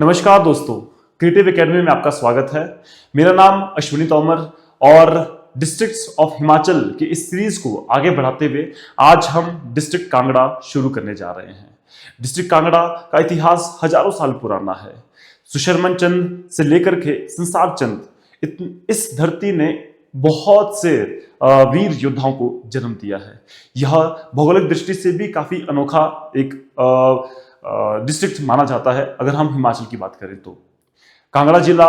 नमस्कार दोस्तों, creative academy में आपका स्वागत है। मेरा नाम अश्विनी तोमर और डिस्ट्रिक्ट्स ऑफ हिमाचल की इस सीरीज को आगे बढ़ाते हुए आज हम डिस्ट्रिक्ट कांगड़ा शुरू करने जा रहे हैं। डिस्ट्रिक्ट कांगड़ा का इतिहास हजारों साल पुराना है। सुशर्मन चंद से लेकर के संसार चंद, इस धरती ने बहुत से वीर योद्धाओं को जन्म दिया है। यह भौगोलिक दृष्टि से भी काफी अनोखा एक डिस्ट्रिक्ट माना जाता है। अगर हम हिमाचल की बात करें तो कांगड़ा जिला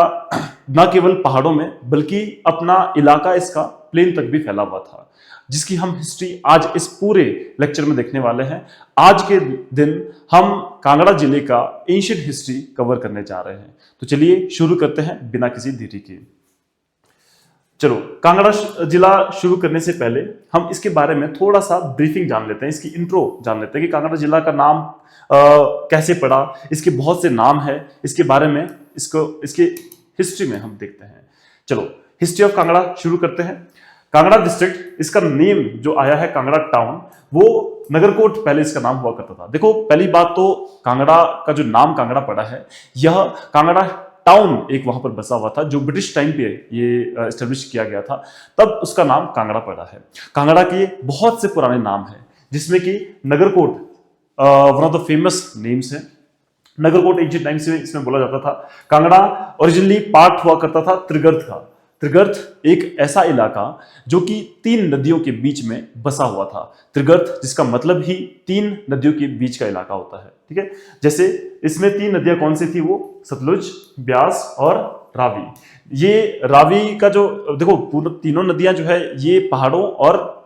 न केवल पहाड़ों में बल्कि अपना इलाका इसका प्लेन तक भी फैला हुआ था, जिसकी हम हिस्ट्री आज इस पूरे लेक्चर में देखने वाले हैं। आज के दिन हम कांगड़ा जिले का एंशिएंट हिस्ट्री कवर करने जा रहे हैं। तो चलिए शुरू करते हैं बिना किसी देरी के। चलो, कांगड़ा जिला शुरू करने से पहले हम इसके बारे में थोड़ा सा ब्रीफिंग जान लेते हैं, इसकी इंट्रो जान लेते हैं कि कांगड़ा जिला का नाम कैसे पड़ा। इसके बहुत से नाम है, इसके बारे में इसके हिस्ट्री में हम देखते हैं। चलो, हिस्ट्री ऑफ कांगड़ा शुरू करते हैं। कांगड़ा डिस्ट्रिक्ट, इसका नेम जो आया है कांगड़ा टाउन, वो नगरकोट पहले इसका नाम हुआ करता था। देखो, पहली बात तो कांगड़ा का जो नाम कांगड़ा पड़ा है, यह कांगड़ा टाउन एक वहां पर बसा हुआ था जो ब्रिटिश टाइम पे ये एस्टेब्लिश किया गया था, तब उसका नाम कांगड़ा पड़ा है। कांगड़ा के बहुत से पुराने नाम हैं, जिसमें कि Nagarkot one of the famous names है। नगरकोट एंशिएंट टाइम्स में इसमें बोला जाता था। कांगड़ा ओरिजिनली पार्ट हुआ करता था त्रिगर्त का। त्रिगर्त एक ऐसा इलाका जो कि 3 नदियों के बीच में बसा हुआ था। त्रिगर्त जिसका मतलब ही 3 नदियों के बीच का इलाका होता है, ठीक है। जैसे इसमें 3 नदियां कौन सी थी, वो सतलुज, ब्यास और रावी। ये रावी का जो देखो, पूर्ण तीनों नदियां जो है ये पहाड़ों और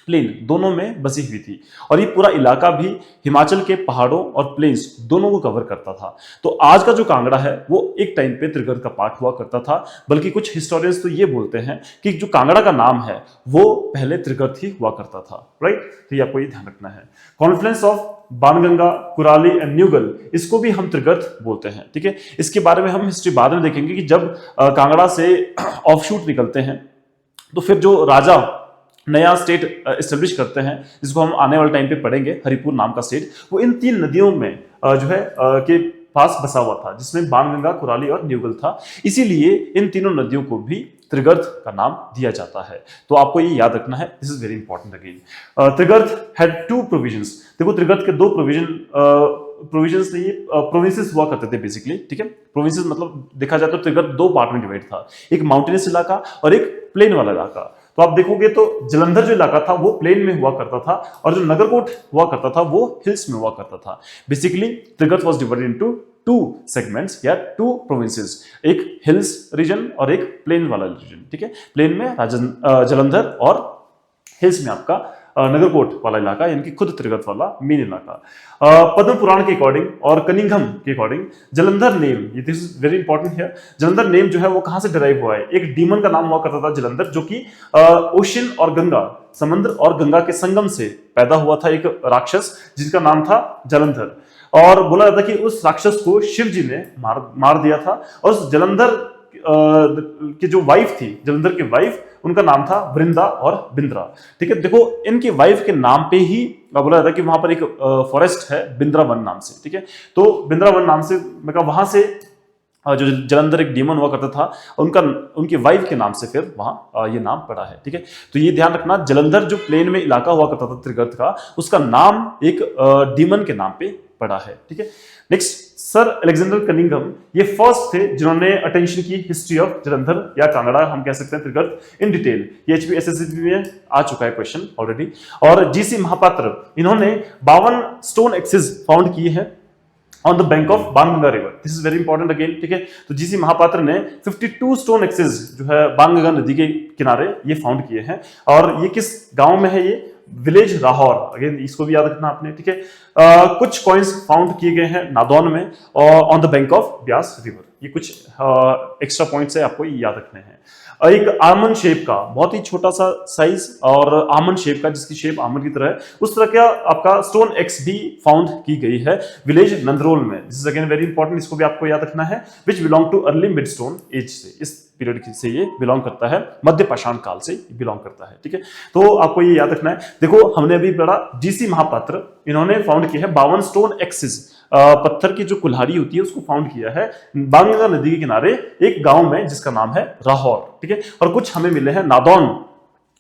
प्लेन दोनों में बसी हुई थी, और ये पूरा इलाका भी हिमाचल के पहाड़ों और प्लेन्स दोनों को कवर करता था। तो आज का जो कांगड़ा है वो एक टाइम पे त्रिगर्त का पार्ट हुआ करता था। बल्कि कुछ हिस्टोरियंस तो ये बोलते हैं कि जो कांगड़ा का नाम है वो पहले त्रिगर्त ही हुआ करता था, राइट। तो ये आपको ये ध्यान रखना है। Confluence of Banganga, Kurali and Neugal, इसको भी हम त्रिगर्त बोलते हैं, ठीक है। इसके बारे में हम हिस्ट्री बाद में देखेंगे कि जब कांगड़ा से ऑफशूट निकलते हैं तो फिर जो राजा नया स्टेट एस्टेब्लिश करते हैं, जिसको हम आने वाले टाइम पे पढ़ेंगे, हरिपुर नाम का स्टेट, वो इन 3 नदियों में जो है के पास बसा हुआ था, जिसमें बाणगंगा, कुराली और न्यूगल था। इसीलिए इन तीनों नदियों को भी त्रिगर्त का नाम दिया जाता है। तो आपको ये याद रखना है, this is very important again. Trigarta had 2 provisions. देखो, त्रिगर्त के 2 प्रोविजंस नहीं, प्रोविंसेस हुआ करते थे बेसिकली, ठीक है। प्रोविंसेस मतलब देखा जाए तो त्रिगर्त 2 पार्ट में डिवाइड था, एक माउंटेनस इलाका और एक प्लेन वाला इलाका। तो आप देखोगे तो जलंधर जो इलाका था वो प्लेन में हुआ करता था, और जो नगरकोट हुआ करता था वो हिल्स में हुआ करता था। Basically Trigarta was divided into 2 segments या 2 प्रोविंसेस, एक हिल्स रीजन और एक प्लेन वाला रीजन, ठीक है। प्लेन में जलंधर और हिल्स में आपका नगरकोट वाला इलाका, यानी कि खुद त्रिगर्त वाला मेन इलाका। पद्म पुराण के अकॉर्डिंग और कनिंघम के अकॉर्डिंग जलंधर नेम, ये this is very important here, Jalandhar name जो है वो कहां से डिराइव हुआ है। एक डीमन का नाम हुआ करता था जलंधर, जो कि ओशन और गंगा, समुद्र और गंगा के संगम से पैदा हुआ था एक राक्षस, जिसका नाम था जलंधर। और बोला जाता है कि उस राक्षस को शिव जी ने मार दिया था, और उस जलंधर की जो वाइफ थी, जलंधर की वाइफ, उनका नाम था वृंदा और बिंद्रा, ठीक है। देखो, इनकी वाइफ के नाम पे ही बोला जाता है कि वहां पर एक फॉरेस्ट है बिंद्रा वन नाम से, ठीक है। तो बिंद्रा वन नाम से मतलब वहां से जो जलंधर एक डीमन हुआ करता था, उनकी वाइफ के नाम से फिर वहां ये नाम पड़ा है, ठीक है। तो ये ध्यान रखना, जलंधर जो प्लेन में इलाका हुआ करता था त्रिगर्त का, उसका नाम एक डीमन के नाम पे पड़ा है, ठीक है। नेक्स्ट, सर अलेक्जेंडर कनिंघम, ये फर्स्ट थे जिन्होंने अटेंशन की हिस्ट्री ऑफ जलंधर या कांगड़ा, हम कह सकते हैं त्रिगर्त, इन डिटेल। ये HPSSB में आ चुका है क्वेश्चन ऑलरेडी। और GC महापात्र, इन्होंने 52 स्टोन एक्सेस फाउंड किए हैं on the bank of Banganga river, this is very important again, ठीक है। तो GC महापात्र ने 52 स्टोन एक्सेस जो है बाणगंगा नदी के किनारे ये फाउंड किए हैं। और ये किस गांव में है, ये विलेज राहौर, अगेन इसको भी याद रखना आपने, ठीक है। कुछ कॉइन्स फाउंड किए गए हैं नादौन में on the bank of Beas river. ये कुछ एक्स्ट्रा पॉइंट्स है, आपको याद रखने हैं। एक आमंड शेप का, बहुत ही छोटा सा साइज और आमंड शेप का, जिसकी शेप आमंड की तरह है, उस तरह का आपका स्टोन एक्स भी फाउंड की गई है विलेज नंदरोल में। This is again very important, इसको भी आपको याद रखना है। Which belong too early mid stone age से, इस पीरियड से ये बिलोंग करता है, मध्य पाषाण काल से बिलोंग करता है, ठीक है। तो आपको ये याद रखना है। देखो, हमने अभी पढ़ा GC महापात्र, इन्होंने फाउंड किया है 52 स्टोन एक्सिस पत्थर की जो कुल्हाड़ी होती है उसको फाउंड किया है बांगगंगा नदी के किनारे एक गांव में जिसका नाम है राहौर, ठीक है। और कुछ हमें मिले हैं नादौन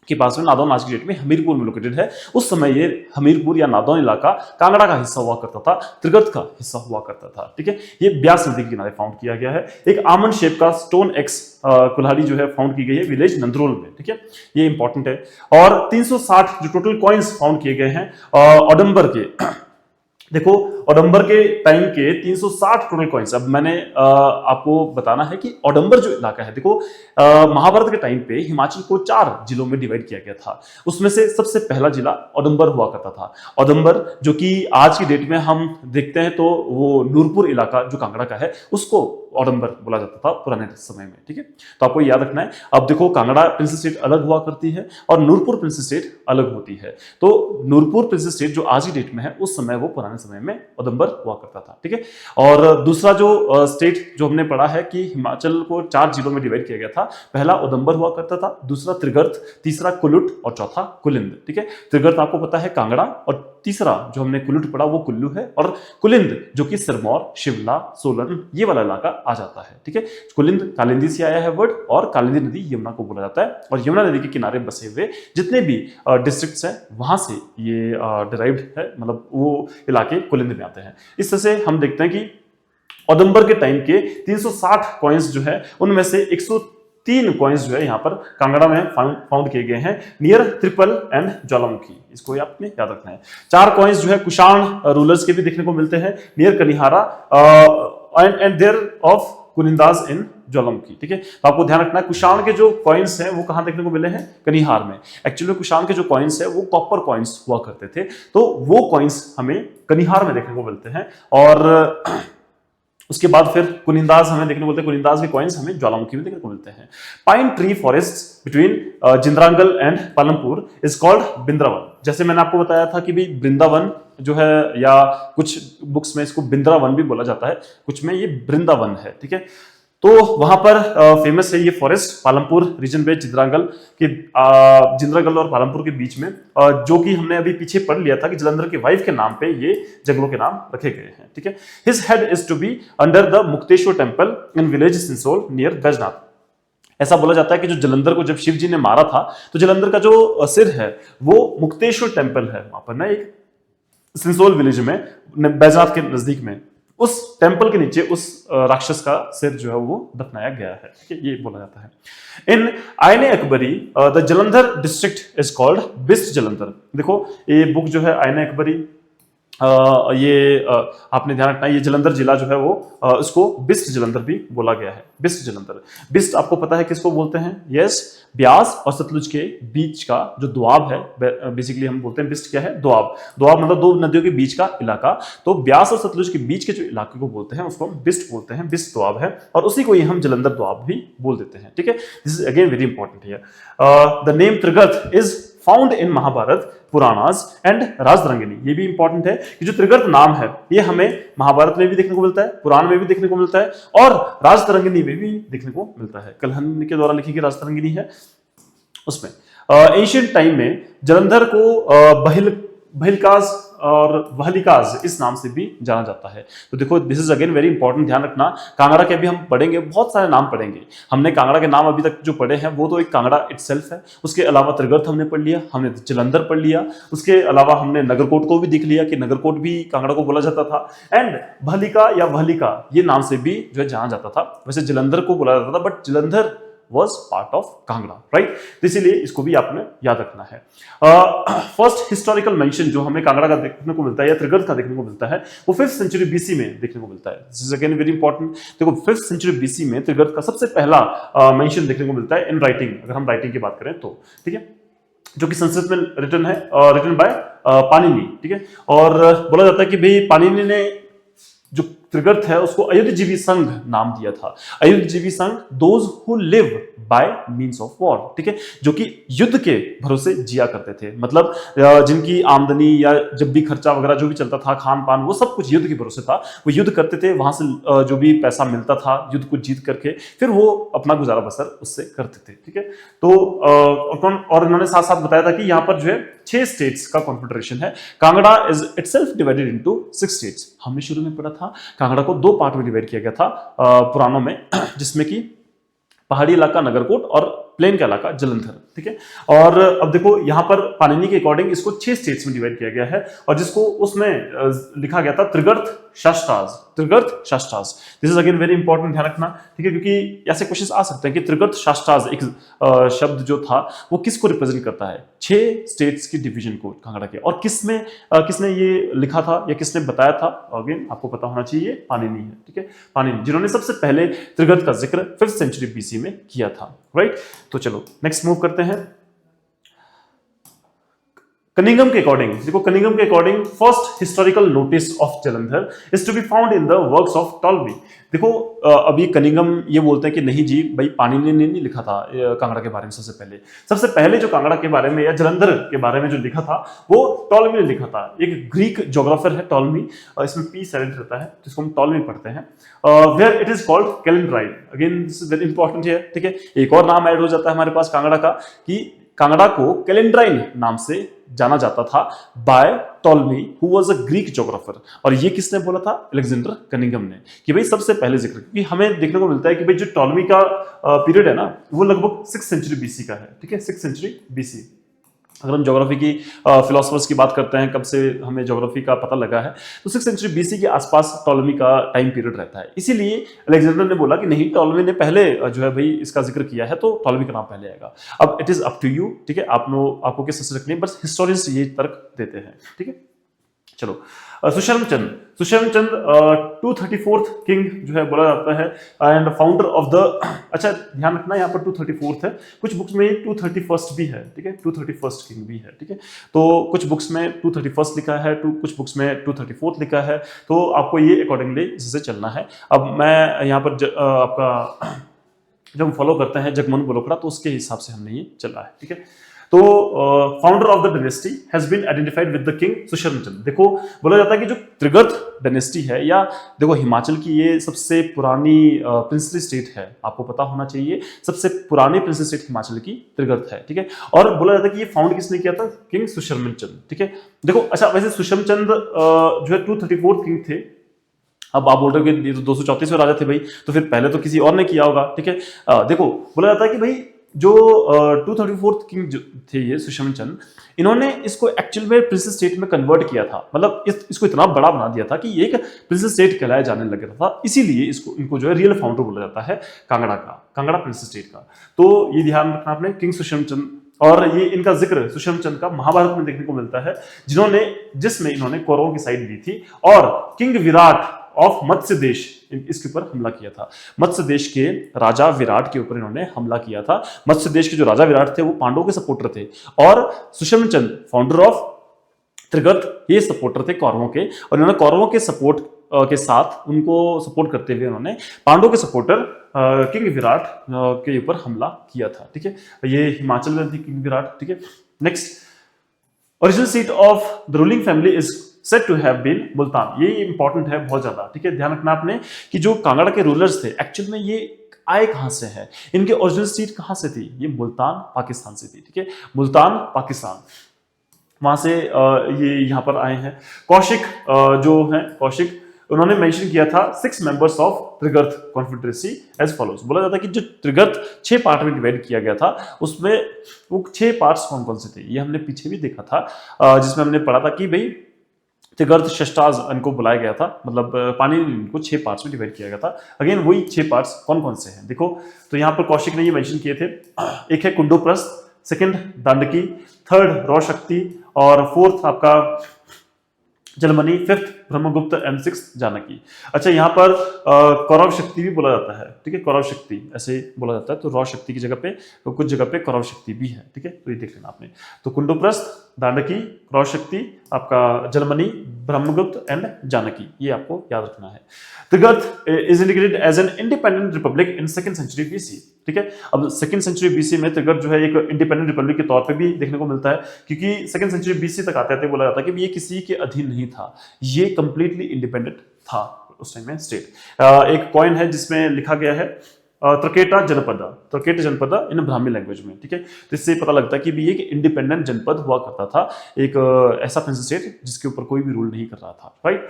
के पास में, नादौन आज की डेट में हमीरपुर में लोकेटेड है। उस समय ये हमीरपुर या नादौन इलाका कांगड़ा का हिस्सा हुआ करता था, त्रिगर्त का हिस्सा हुआ करता था, ठीक है। ये ब्यास नदी के किनारे फाउंड किया गया है। एक आमंड शेप का स्टोन एक्स कुल्हाड़ी जो है फाउंड की गई है विलेज नंदरोल में, ठीक है, ये इंपॉर्टेंट है। और 360 जो टोटल कॉइन्स फाउंड किए गए हैं औडंबर के देखो औडंबर के टाइम के 360 टोटल कॉइन्स। अब मैंने आपको बताना है कि औडंबर जो इलाका है, देखो महाभारत के टाइम पे हिमाचल को 4 जिलों में डिवाइड किया गया था। उसमें से सबसे पहला जिला औडंबर हुआ करता था। औडंबर जो कि आज की डेट में हम देखते हैं तो वो नूरपुर इलाका जो कांगड़ा का है उसको औडंबर बोला जाता था पुराने समय में, ठीक है। तो आपको याद रखना है। अब देखो कांगड़ा प्रिंसेस स्टेट अलग हुआ करती है और नूरपुर प्रिंसेस स्टेट अलग होती है। तो नूरपुर प्रिंसेस स्टेट जो आज की डेट में है उस समय वो पुराने समय में औडंबर हुआ करता था, ठीक है। और दूसरा जो स्टेट जो हमने पढ़ा है कि हिमाचल को 4 जिलों में डिवाइड किया गया था, पहला औडंबर हुआ करता था, दूसरा त्रिगर्त, तीसरा कुल्लू और चौथा कुलिंद, ठीक है। त्रिगर्त आपको पता है कांगड़ा और तीसरा जो हमने कुल्लू पढ़ा वो कुल्लू है और कुलिंद जो कि सिरमौर, शिमला, सोलन ये वाला इलाका आ जाता है, ठीक है। कुलिंद कालिंदी से आया है वर्ड और कालिंदी नदी यमुना को बोला जाता है और यमुना नदी के किनारे बसे हुए जितने भी डिस्ट्रिक्ट्स हैं वहां से ये डिराइव्ड है, मतलब वो इलाके कुलिंद में आते हैं। इस तरह से हम देखते हैं कि औडंबर के टाइम के 360 कॉइन्स जो है उनमें से 103 कॉइन्स जो है यहाँ पर कांगड़ा में फाउंड किए गए हैं नियर त्रिपल एंड ज्वालामुखी। इसको आपने याद रखना है। 4 कॉइन्स जो है कुषाण रूलर्स के भी देखने को मिलते हैं नियर कनिहारा एंड देयर ऑफ कुनिंदाज इन ज्वालामुखी, ठीक है। तो आपको ध्यान रखना है कुषाण के जो कॉइन्स हैं वो कहां देखने को मिले हैं, कनिहार में। एक्चुअली कुषाण के जो कॉइन्स है वो कॉपर कॉइन्स हुआ करते थे, तो वो कॉइन्स हमें कनिहार में देखने को मिलते हैं। और उसके बाद फिर कुनिंदाज हमें देखने को मिलते हैं, कुनिंदाज के कॉइन्स हमें ज्वालामुखी में देखने को मिलते हैं। Pine tree forest between Jindrangal and Palampur is called Bindravan. जैसे मैंने आपको बताया था कि भाई वृंदावन जो है या कुछ बुक्स में इसको बिंद्रावन भी बोला जाता है, कुछ में ये वृंदावन है, ठीक है। तो वहां पर फेमस है ये फॉरेस्ट पालमपुर रीजन में जिंद्रांगल के जिंद्रांगल और पालमपुर के बीच में, जो कि हमने अभी पीछे पढ़ लिया था कि जलंधर के वाइफ के नाम पे ये जंगलों के नाम रखे गए हैं, ठीक है। His head is to be under the Mukteshwar temple in village Sinsol near Baijnath. ऐसा बोला जाता है कि जो जलंधर को जब शिव जी ने मारा था तो जलंधर का जो सिर है वो मुक्तेश्वर टेम्पल है वहां पर ना एक सिंसोल विलेज में बैजनाथ के नजदीक में, उस टेंपल के नीचे उस राक्षस का सिर जो है वो दफनाया गया है, ठीक है, ये बोला जाता है। In Ain Akbari the Jalandhar district is called Bist Jalandhar. देखो ये बुक जो है आयने अकबरी आपने ध्यान रखना है, ये जलंधर जिला जो है वो इसको बिस्ट जलंधर भी बोला गया है। बिस्ट जलंधर, बिस्ट आपको पता है किसको बोलते हैं? यस, ब्यास और सतलुज के बीच का जो दोआब है, बेसिकली हम बोलते हैं बिस्ट क्या है? दोआब। दोआब मतलब 2 नदियों के बीच का इलाका, तो ब्यास और सतलुज के बीच के जो इलाके को बोलते हैं उसको हम बिस्ट बोलते हैं, बिस्ट दोआब है, और उसी को ही हम जलंधर दोआब भी बोल देते हैं, ठीक है। This is again very important here. The name Trigarta is found in Mahabharata Puranas and Rajatarangini. ये भी इंपॉर्टेंट है कि जो त्रिगर्त नाम है ये हमें महाभारत में भी देखने को मिलता है, पुराण में भी देखने को मिलता है और राजतरंगिणी में भी देखने को मिलता है। कलहन के द्वारा लिखी गई राजतरंगिणी है उसमें। एंशिएंट टाइम में जलंधर को बहिलकाज और वहलिकाज इस नाम से भी जाना जाता है। तो देखो this is again very important, ध्यान रखना। कांगड़ा के भी हम पढ़ेंगे, बहुत सारे नाम पढ़ेंगे। हमने कांगड़ा के नाम अभी तक जो पढ़े हैं वो तो एक कांगड़ा इटसेल्फ है, उसके अलावा त्रिगर्त हमने पढ़ लिया, हमने जलंधर पढ़ लिया, उसके अलावा हमने नगरकोट को भी देख लिया कि नगरकोट भी कांगड़ा को बोला जाता था, एंड भलिका या वहलिका ये नाम से भी जो है जाना जाता था। वैसे जलंधर को बोला जाता था but Jalandhar was part of Kangra, right. तो इसीलिए इसको भी आपने याद रखना है। फर्स्ट हिस्टोरिकल मेंशन जो हमें कांगड़ा का देखने को मिलता है या त्रिगर्त का देखने को मिलता है वो 5th सेंचुरी बीसी में देखने को मिलता है। This is again very important. देखो 5th सेंचुरी बीसी में त्रिगर्त का सबसे पहला मेंशन देखने को मिलता है इन राइटिंग, अगर हम राइटिंग की बात करें तो, ठीक है, जो कि संस्कृत में रिटन है, रिटन बाय पाणिनि, ठीक है। और बोला जाता है कि भाई पाणिनि ने जो त्रिगर्त है उसको अयुधजीवी संघ नाम दिया था। अयुधजीवी संघ, those who live by means of war, ठीक है, जो कि युद्ध के भरोसे जिया करते थे, मतलब जिनकी आमदनी या जब भी खर्चा वगैरह जो भी चलता था, खान पान, वो सब कुछ युद्ध के भरोसे था। वो युद्ध करते थे, वहां से जो भी पैसा मिलता था युद्ध को जीत करके फिर वो अपना गुजारा बसर उससे करते थे, ठीक है। तो और इन्होंने साथ साथ बताया था कि यहाँ पर जो है 6 स्टेट्स का कॉन्फेडरेशन है। Kangra is itself divided into 6 states. हमने शुरू में पढ़ा था कांगड़ा को 2 पार्ट में डिवाइड किया गया था पुराणों में, जिसमें कि पहाड़ी इलाका नगरकोट और प्लेन का इलाका जलंधर, ठीक है। और अब देखो यहां पर पाणिनि के अकॉर्डिंग इसको 6 स्टेट्स में डिवाइड किया गया है, और जिसको उसमें लिखा गया था त्रिगर्त शास्त्राज, त्रिगर्त शास्त्राज। This is again very important, ध्यान रखना, ठीक है, क्योंकि ऐसे क्वेश्चंस आ सकते हैं कि त्रिगर्त शास्त्राज एक शब्द जो था वो किसको रिप्रेजेंट करता है, 6 स्टेट्स की डिवीजन को कांगड़ा के, और किसने ये लिखा था या किसने बताया था, अगेन आपको पता होना चाहिए, पाणिनि है, ठीक है, पाणिनि, जिन्होंने सबसे पहले त्रिगर्त का जिक्र 5th सेंचुरी बीसी में किया था, राइट। तो चलो नेक्स्ट मूव करते हैं। कनिंघम के अकॉर्डिंग, देखो कनिंघम के according first historical notice of Jalandhar is to be found in the works of Ptolemy. देखो अभी कनिंघम ये बोलते हैं कि नहीं जी भाई, पाणिनि ने नहीं लिखा था कांगड़ा के बारे में। सबसे पहले जो कांगड़ा के बारे में या जलंधर के बारे में जो लिखा था वो टॉलमी ने लिखा था। एक ग्रीक ज्योग्राफर है टॉलमी, इसमें पी साइलेंट रहता है, जिसको हम टॉलमी पढ़ते हैं। Where it is called Kalindrine, again this is very important है, ठीक है। एक और नाम ऐड हो जाता है हमारे पास कांगड़ा का, कि कांगड़ा को कैलेंड्राइन नाम से जाना जाता था by Ptolemy, who was a Greek geographer. और ये किसने बोला था? अलेक्जेंडर कनिंघम ने, कि भाई सबसे पहले जिक्र, क्योंकि हमें देखने को मिलता है कि भाई जो टॉलमी का पीरियड है ना, वो लगभग 6th सेंचुरी बीसी का है, ठीक है, 6th सेंचुरी बीसी। अगर हम ज्योग्राफी की फिलोसफर्स की बात करते हैं, कब से हमें ज्योग्राफी का पता लगा है, तो 6th सेंचुरी बीसी के आसपास टॉलमी का टाइम पीरियड रहता है। इसीलिए अलेक्जेंडर ने बोला कि नहीं, टॉलमी ने पहले जो है भाई इसका जिक्र किया है, तो टॉलमी का नाम पहले आएगा। अब it is up to you, ठीक है, आपको किस तरह से रखनी है, बस हिस्टोरियंस ये तर्क देते हैं, ठीक है। चलो सुशर्म चंद 234th किंग जो है बोला जाता है, एंड फाउंडर ऑफ द, अच्छा ध्यान रखना यहाँ पर 234th है, कुछ बुक्स में 231st भी है, ठीक है, 231st किंग भी है, ठीक है। तो कुछ बुक्स में 231st लिखा है, कुछ बुक्स में 234th लिखा है, तो आपको ये अकॉर्डिंगली इससे चलना है। अब मैं यहाँ पर आपका जब हम फॉलो करते हैं जगमोहन बोलोखड़ा, तो उसके हिसाब से हमने ये चला है, ठीक है। तो founder of the dynasty has been identified with the king Susharmchand. देखो बोला जाता है कि जो त्रिगर्त डायनेस्टी है, या देखो हिमाचल की ये सबसे पुरानी प्रिंसली स्टेट है, आपको पता होना चाहिए, सबसे पुरानी प्रिंसली स्टेट हिमाचल की त्रिगर्त है, ठीक है। और बोला जाता है कि ये फाउंड किसने किया था? किंग सुशर्मचंद, ठीक है। देखो अच्छा, वैसे सुशर्मचंद जो है 234th किंग थे। अब आप बोल रहे हो कि ये तो 234वें राजा थे भाई, तो फिर पहले तो किसी और ने किया होगा, ठीक है। देखो बोला जाता है कि भाई जो 234th किंग जो थे ये सुशर्मचंद, इन्होंने इसको एक्चुअल में प्रिंसेस स्टेट में कन्वर्ट किया था, मतलब इसको इतना बड़ा बना दिया था कि ये एक प्रिंसेस स्टेट कहलाया जाने लग गया था। इसीलिए इनको जो है रियल फाउंडर बोला जाता है कांगड़ा प्रिंसेस स्टेट का। तो ये ध्यान रखना आपने, किंग सुशर्मचंद, और ये इनका जिक्र सुशर्मचंद का महाभारत में देखने को मिलता है, जिसमें इन्होंने कौरवों की साइड ली थी, और किंग विराट ऑफ मत्स्य देश, इसके ऊपर हमला किया था। मत्स्य देश के राजा विराट के ऊपर इन्होंने हमला किया था। मत्स्य देश के जो राजा विराट थे वो पांडवों के सपोर्टर थे, और सुशर्मचंद फाउंडर ऑफ त्रिगर्त ये सपोर्टर थे कौरवों के, और इन्होंने कौरवों के सपोर्ट के साथ, उनको सपोर्ट करते हुए उन्होंने पांडवों के सपोर्टर किंग विराट के ऊपर हमला किया था, ठीक है। ये हिमाचल में थी किंग विराट, ठीक है। Next, original seat of the ruling family is said to have been Multan. ये इंपॉर्टेंट है बहुत ज्यादा, ठीक है। ध्यान रखना आपने कि जो कांगड़ा के रूलर्स थे, एक्चुअल में ये आए कहां से है, इनके ओरिजिनल सीट कहां से थी? ये मुल्तान पाकिस्तान से थी, ठीक है, मुल्तान पाकिस्तान, वहां से ये यहां पर आए हैं। कौशिक जो है कौशिक, उन्होंने मेंशन किया था 6 members of Trigarta confederacy as follows. बोला जाता है कि जो त्रिगर्त 6 पार्ट में डिवाइड किया गया था, उसमें वो 6 पार्ट्स कौन कौन से थे, ये हमने पीछे भी देखा था, जिसमें हमने पढ़ा था कि भाई त्रिगर्त शास्त्राज इनको बुलाया गया था, मतलब पाणिनि ने इनको 6 पार्ट्स में डिवाइड किया गया था। अगेन वही 6 पार्ट्स कौन कौन से हैं देखो, तो यहाँ पर कौशिक ने ये मेंशन किए थे, एक है कुंडोप्रस्थ, सेकंड दांडकी, थर्ड रौ शक्ति, और फोर्थ आपका जलमनी, 5th Brahmagupta and 6th Janaki. अच्छा, यहाँ पर कौरव शक्ति भी बोला जाता है, ठीक है, कौरव शक्ति ऐसे बोला जाता है, तो रौ शक्ति की जगह पे, तो कुछ जगह पे कौरव शक्ति भी है, ठीक है। तो ये देख लेना आपने, तो कुंडोप्रस्थ, दांडकी, रौ शक्ति, आपका जलमनी, ब्रह्मगुप्त एंड जानकी, ये आपको याद रखना है। Trigarta is indicated as an independent republic in 2nd century BC, ठीक है। अब 2nd सेंचुरी बीसी में त्रिगर्त जो है एक इंडिपेंडेंट रिपब्लिक के तौर पे भी देखने को मिलता है, क्योंकि 2nd सेंचुरी बीसी तक आते आते बोला जाता है कि ये किसी के अधीन नहीं था, ये कंप्लीटली इंडिपेंडेंट था उस टाइम में स्टेट। एक कॉइन है जिसमें लिखा गया है त्रकेटा जनपद, त्रकेट जनपद इन ब्राह्मी लैंग्वेज में, ठीक है। तो इससे पता लगता है कि भी ये एक इंडिपेंडेंट जनपद हुआ करता था, एक ऐसा प्रिंस स्टेट जिसके ऊपर कोई भी रूल नहीं कर रहा था, राइट।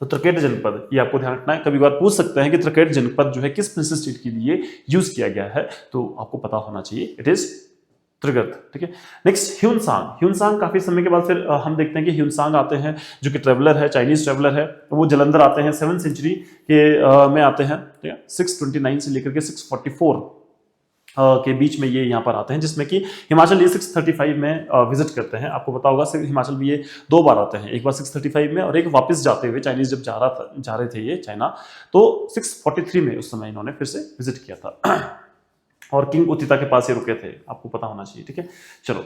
तो त्रकेट जनपद ये आपको ध्यान रखना है, कभी बार पूछ सकते हैं कि त्रकेट जनपद जो है किस प्रिंस स्टेट के लिए यूज किया गया है, तो आपको पता होना चाहिए इट इज त्रिगर्त, ठीक है। नेक्स्ट ह्यूनसांग, ह्यूनसांग काफी समय के बाद फिर हम देखते हैं कि ह्यूनसांग आते हैं जो कि ट्रेवलर है, चाइनीज ट्रेवलर है, वो जलंधर आते हैं 7th सेंचुरी के में आते हैं, ठीक है। 629 से लेकर के 644 के बीच में ये यहाँ पर आते हैं, जिसमें कि हिमाचल ये 635 में विजिट करते हैं। आपको पता होगा हिमाचल भी ये 2 बार आते हैं, एक बार 635 में और एक वापस जाते हुए, चाइनीज जब जा रहे थे ये चाइना, तो 643 में उस समय इन्होंने फिर से विजिट किया था और किंग उतिता के पास ये रुके थे, आपको पता होना चाहिए, ठीक है। चलो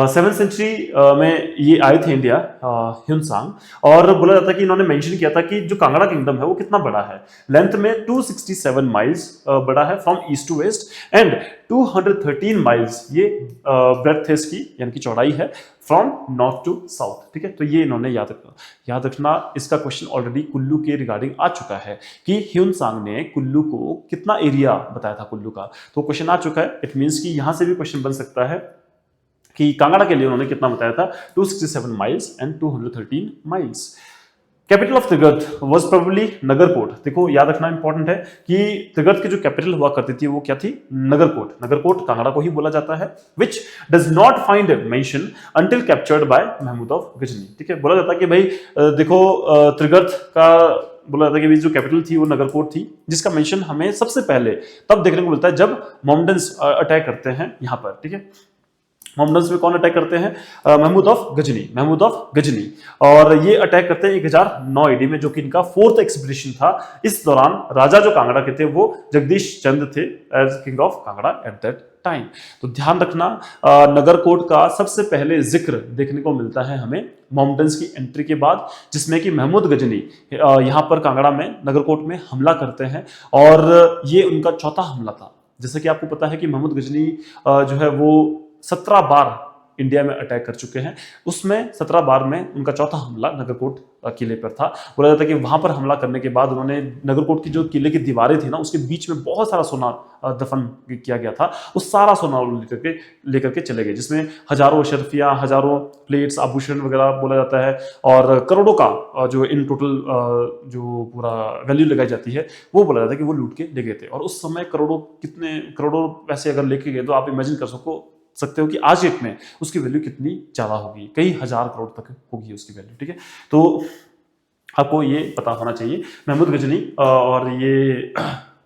7th सेंचुरी में ये आए थे इंडिया, ह्यूनसांग, और बोला जाता है कि इन्होंने मेंशन किया था कि जो कांगड़ा किंगडम है वो कितना बड़ा है, लेंथ में 267 माइल्स बड़ा है from east to west, and 213 miles ये ब्रेड्थ है इसकी, यानी कि चौड़ाई है, फ्रॉम नॉर्थ टू साउथ, ठीक है। तो ये इन्होंने याद रखना। इसका क्वेश्चन ऑलरेडी कुल्लू के रिगार्डिंग आ चुका है कि ह्यूनसांग ने कुल्लू को कितना एरिया बताया था कुल्लू का, तो क्वेश्चन आ चुका है। इट मींस कि यहां से भी क्वेश्चन बन सकता है कि कांगड़ा के लिए उन्होंने कितना बताया था, 267 miles and 213 miles. Capital of Trigarta was probably Nagarkot. देखो याद रखना इंपॉर्टेंट है कि त्रिगर्त की जो कैपिटल हुआ करती थी वो क्या थी, नगरकोट। नगरकोट कांगड़ा को ही बोला जाता है, which does not find mention until captured by Mahmud of Ghazni, ठीक है। बोला जाता है कि भाई देखो त्रिगर्त का बोला जाता है कि जो कैपिटल थी वो नगरकोट थी, जिसका मेंशन हमें सबसे पहले तब देखने को मिलता है जब मोहम्मडन्स अटैक करते हैं यहाँ पर, ठीक है। मोहम्मदन्स में कौन अटैक करते हैं, महमूद ऑफ गजनी, महमूद ऑफ गजनी, और ये अटैक करते हैं 1009 AD में, जो कि इनका 4th एक्सपीडिशन था। इस दौरान राजा जो कांगड़ा के थे वो जगदीश चंद थे as king of Kangra at that time. तो ध्यान रखना नगरकोट का सबसे पहले जिक्र देखने को मिलता है हमें मोहम्मदन्स की एंट्री के बाद, जिसमें कि महमूद गजनी यहाँ पर कांगड़ा में नगरकोट में हमला करते हैं, और ये उनका चौथा हमला था। जैसे कि आपको पता है कि महमूद गजनी जो है वो 17 बार इंडिया में अटैक कर चुके हैं, उसमें 17 बार में उनका चौथा हमला नगरकोट किले पर था। बोला जाता है कि वहां पर हमला करने के बाद उन्होंने नगरकोट की जो किले की दीवारें थी ना, उसके बीच में बहुत सारा सोना दफन किया गया था, उस सारा सोना लेकर के चले गए, जिसमें हजारों शर्फियां, हजारों प्लेट्स, आभूषण वगैरह बोला जाता है, और करोड़ों का जो इन टोटल जो पूरा वैल्यू लगाई जाती है वो बोला जाता है कि वो लूट के ले गए थे। और उस समय करोड़ों पैसे अगर लेके गए तो आप इमेजिन कर सकते हो कि आज डेट में उसकी वैल्यू कितनी ज्यादा होगी, कई हजार करोड़ तक होगी उसकी वैल्यू, ठीक है। तो आपको ये पता होना चाहिए। महमूद गजनी और ये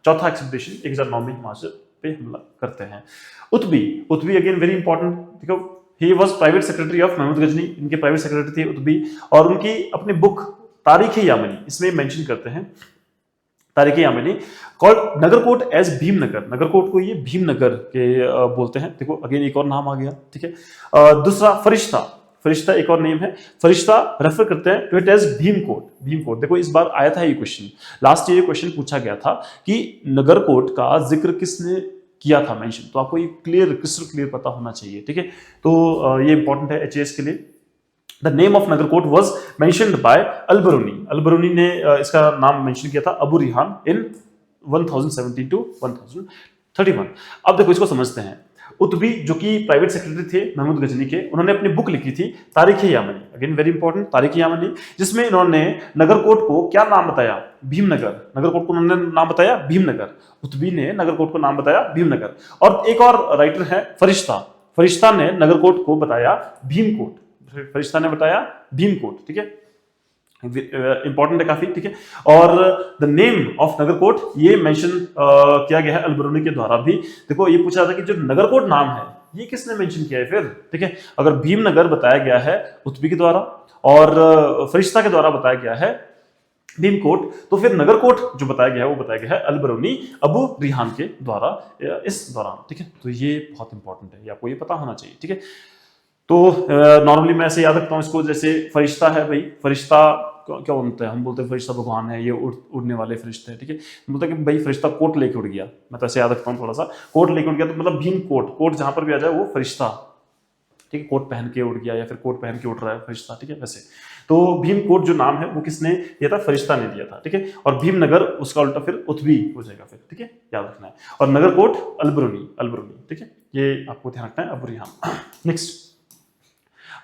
चौथा एक्सपीडिशन 1009 में हिमाचल पे हमला करते हैं। उत्बी अगेन वेरी इंपॉर्टेंट, देखो he was private secretary of Mahmud Ghazni, इनके प्राइवेट सेक्रेटरी थे उत्बी, और उनकी अपनी बुक तारीख-ए-यामनी इसमें मेंशन करते हैं, तारीख-ए-यामनी कॉल्ड नगरकोट एज भीमनगर। नगरकोट को ये भीमनगर के बोलते हैं। देखो अगेन एक और नाम आ गया, ठीक है। दूसरा फरिश्ता एक और नेम है, फरिश्ता रेफर करते हैं टू इट एज भीमकोट। देखो इस बार आया था ये क्वेश्चन, लास्ट ईयर ये क्वेश्चन पूछा गया था कि नगरकोट का जिक्र किसने किया था मेंशन, तो आपको ये क्रिस्टल क्लियर पता होना चाहिए, ठीक है। तो ये इंपॉर्टेंट है HAS के लिए। The name of Nagarkot was mentioned by Al-Biruni। अल-बिरूनी ने इसका नाम मेंशन किया था अबू रिहान इन 1017 to 1031। अब देखो इसको समझते हैं। उत्बी जो कि प्राइवेट सेक्रेटरी थे महमूद गजनी के, उन्होंने अपनी बुक लिखी थी तारीख-ए-यामनी, अगेन वेरी इंपॉर्टेंट, तारीख-ए-यामनी, जिसमें इन्होंने नगरकोट को क्या नाम बताया, भीमनगर। नगरकोट को उन्होंने नाम बताया भीमनगर, उत्बी ने नगरकोट को नाम बताया भीमनगर। और एक और राइटर है फरिश्ता ने नगरकोट को बताया भीमकोट, फरिश्ता ने बताया भीमकोट, ठीक है। इंपॉर्टेंट है काफी, ठीक है। और द नेम ऑफ नगरकोट ये मेंशन किया गया है अल-बिरूनी के द्वारा भी। देखो ये पूछा था कि जो नगरकोट नाम है ये किसने मेंशन किया है फिर, ठीक है। अगर भीमनगर बताया गया है उत्बी के द्वारा और फरिश्ता के द्वारा बताया गया है भीमकोट, तो फिर नगरकोट जो बताया गया है वो बताया गया है अल-बिरूनी अबू रिहान के द्वारा इस दौरान, ठीक है। तो ये बहुत इंपॉर्टेंट है, ये आपको ये पता होना चाहिए, ठीक है। तो नॉर्मली मैं ऐसे याद रखता हूँ इसको, जैसे फरिश्ता है भाई, फरिश्ता क्या बोलते हैं, हम बोलते हैं फरिश्ता भगवान है, ये उड़ने वाले फरिश्ते हैं, ठीक है। बोलते हैं कि भाई फरिश्ता कोट लेके उड़ गया, मैं तो ऐसे याद रखता हूँ थोड़ा सा, कोट लेके उड़ गया तो मतलब भीम कोट जहां पर भी आ जाए वो फरिश्ता ठीक है, कोट पहन के उड़ गया या फिर कोट पहन के उड़ रहा है फरिश्ता, ठीक है, वैसे। तो भीमकोट जो नाम है वो किसने दिया था, फरिश्ता ने दिया था, ठीक है। और भीमनगर उसका उल्टा फिर उथबी हो जाएगा फिर, ठीक है, याद रखना है। और नगरकोट अलबरूनी, अलबरूनी, ठीक है, ये आपको ध्यान रखना है। अब यहाँ नेक्स्ट,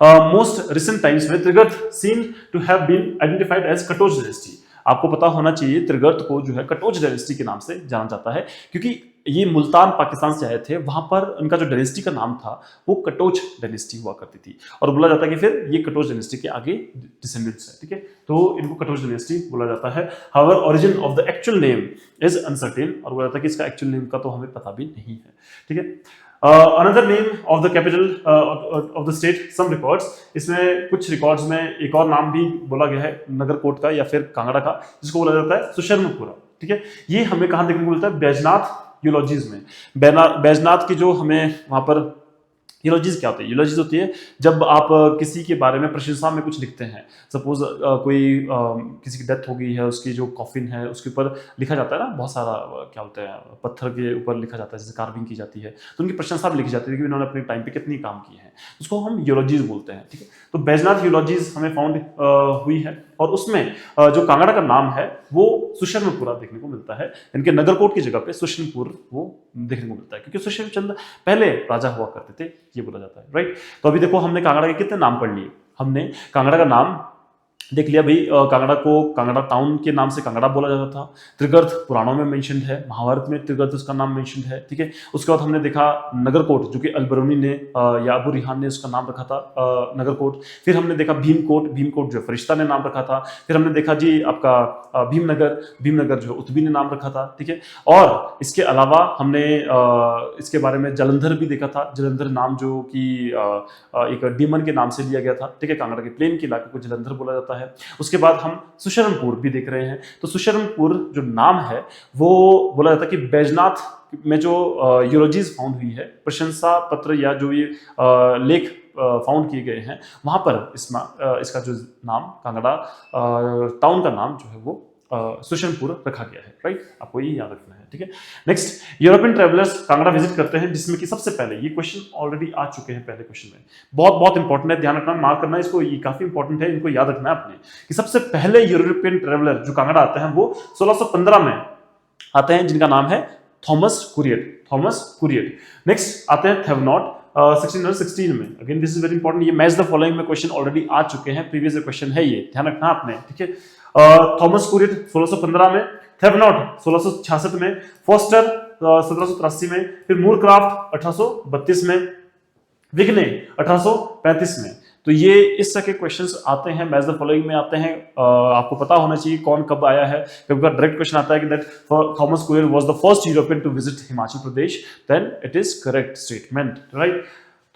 मोस्ट रिसेंट टाइम्स में Trigarta seen to have been identified as Katoch dynasty. आपको पता होना चाहिए त्रिगर्त को जो है कटोच डायनेस्टी के नाम से जाना जाता है, क्योंकि ये मुल्तान पाकिस्तान से आए थे, वहां पर उनका जो डायनेस्टी का नाम था वो कटोच डायनेस्टी हुआ करती थी, और बोला जाता है कि फिर ये कटोच डायनेस्टी के आगे डिसेंडेंट्स है, ठीक है, तो इनको कटोच डायनेस्टी बोला जाता है। However origin of the actual name is uncertain, और बोला जाता है कि इसका एक्चुअल नेम का तो हमें पता भी नहीं है, ठीक है। Another name of the capital of the state, some records, इसमें कुछ रिकॉर्ड्स में एक और नाम भी बोला गया है नगरकोट का या फिर कांगड़ा का, जिसको बोला जाता है सुशर्मपुरा, ठीक है। ये हमें कहाँ देखने को मिलता है, बैजनाथ यूलॉजीज में। बैजनाथ की जो हमें वहां पर यूलॉजीज क्या होती है, यूलॉजीज होती है जब आप किसी के बारे में प्रशंसा में कुछ लिखते हैं, सपोज कोई किसी की डेथ हो गई है, उसकी जो कॉफिन है उसके ऊपर लिखा जाता है ना, बहुत सारा क्या बोलते हैं पत्थर के ऊपर लिखा जाता है, जैसे कार्विंग की जाती है, तो उनकी प्रशंसा भी लिखी जाती है कि इन्होंने अपने टाइम पे कितनी काम किए हैं, उसको हम यूलॉजीज बोलते हैं, ठीक है। तो बैजनाथ यूलॉजीज हमें फाउंड हुई है, और उसमें जो कांगड़ा का नाम है वो सुशर्मपुरा देखने को मिलता है, इनके नगरकोट की जगह पे सुशर्मपुर वो देखने को मिलता है, क्योंकि सुशर्मचंद पहले राजा हुआ करते थे, ये बोला जाता है, राइट। तो अभी देखो हमने कांगड़ा के कितने नाम पढ़ लिए, हमने कांगड़ा का नाम देख लिया भाई, कांगड़ा को कांगड़ा टाउन के नाम से कांगड़ा बोला जाता था, त्रिगर्त पुराणों में मेंशन्ड है, महाभारत में त्रिगर्त उसका नाम मेंशन्ड है, ठीक है। उसके बाद हमने देखा नगरकोट, जो कि अलबरूनी ने या अबू रिहान ने उसका नाम रखा था नगरकोट। फिर हमने देखा भीमकोट, भीमकोट जो फरिश्ता ने नाम रखा था। फिर हमने देखा जी आपका भीमनगर, भीमनगर जो उतबी ने नाम रखा था, ठीक है। और इसके अलावा हमने इसके बारे में जलंधर भी देखा था, जलंधर नाम जो कि एक डीमन के नाम से लिया गया था, ठीक है, कांगड़ा के प्लेन के इलाके को जलंधर बोला जाता है। उसके बाद हम सुशर्मपुर भी देख रहे हैं, तो सुशर्मपुर जो नाम है वो बोला जाता है कि बैजनाथ में जो यूलॉजीज फाउंड हुई है, प्रशंसा पत्र या जो ये लेख फाउंड किए गए हैं, वहां पर इसका जो नाम कांगड़ा टाउन का नाम जो है वो सुशर्मपुर रखा गया है, राइट। आपको ये याद रखना है, ठीक है। Next, European travellers Kangra visit करते हैं, जिसमें कि सबसे पहले ये क्वेश्चन ऑलरेडी आ चुके हैं पहले क्वेश्चन में, बहुत बहुत इंपॉर्टेंट है, ध्यान रखना, मार्क करना इसको, ये काफी इंपॉर्टेंट है, इनको याद रखना है आपने, कि सबसे पहले यूरोपियन ट्रैवलर जो कांगड़ा आते हैं वो 1615 में आते हैं, जिनका नाम है थॉमस कुरियट, थॉमस कुरियट। नेक्स्ट आते हैं थेवनॉट 1616 में, again this is very important, ये मैच द फॉलोइंग में क्वेश्चन ऑलरेडी आ चुके हैं, प्रीवियस क्वेश्चन है ये, ध्यान रखना आपने, ठीक है। थॉमस कुरियट 1615 में, थेवनॉट 1666 में, फोस्टर 1783 में, फिर मूरक्राफ्ट 1832 में, विग्ने 1835 में। तो ये इस तरह के क्वेश्चंस आते हैं, मैच द फॉलोइंग में आते हैं, आपको पता होना चाहिए कौन कब आया है, कभी कभी डायरेक्ट क्वेश्चन आता है कि that Thomas Coryat was the first European to visit Himachal Pradesh, then it is correct statement, right.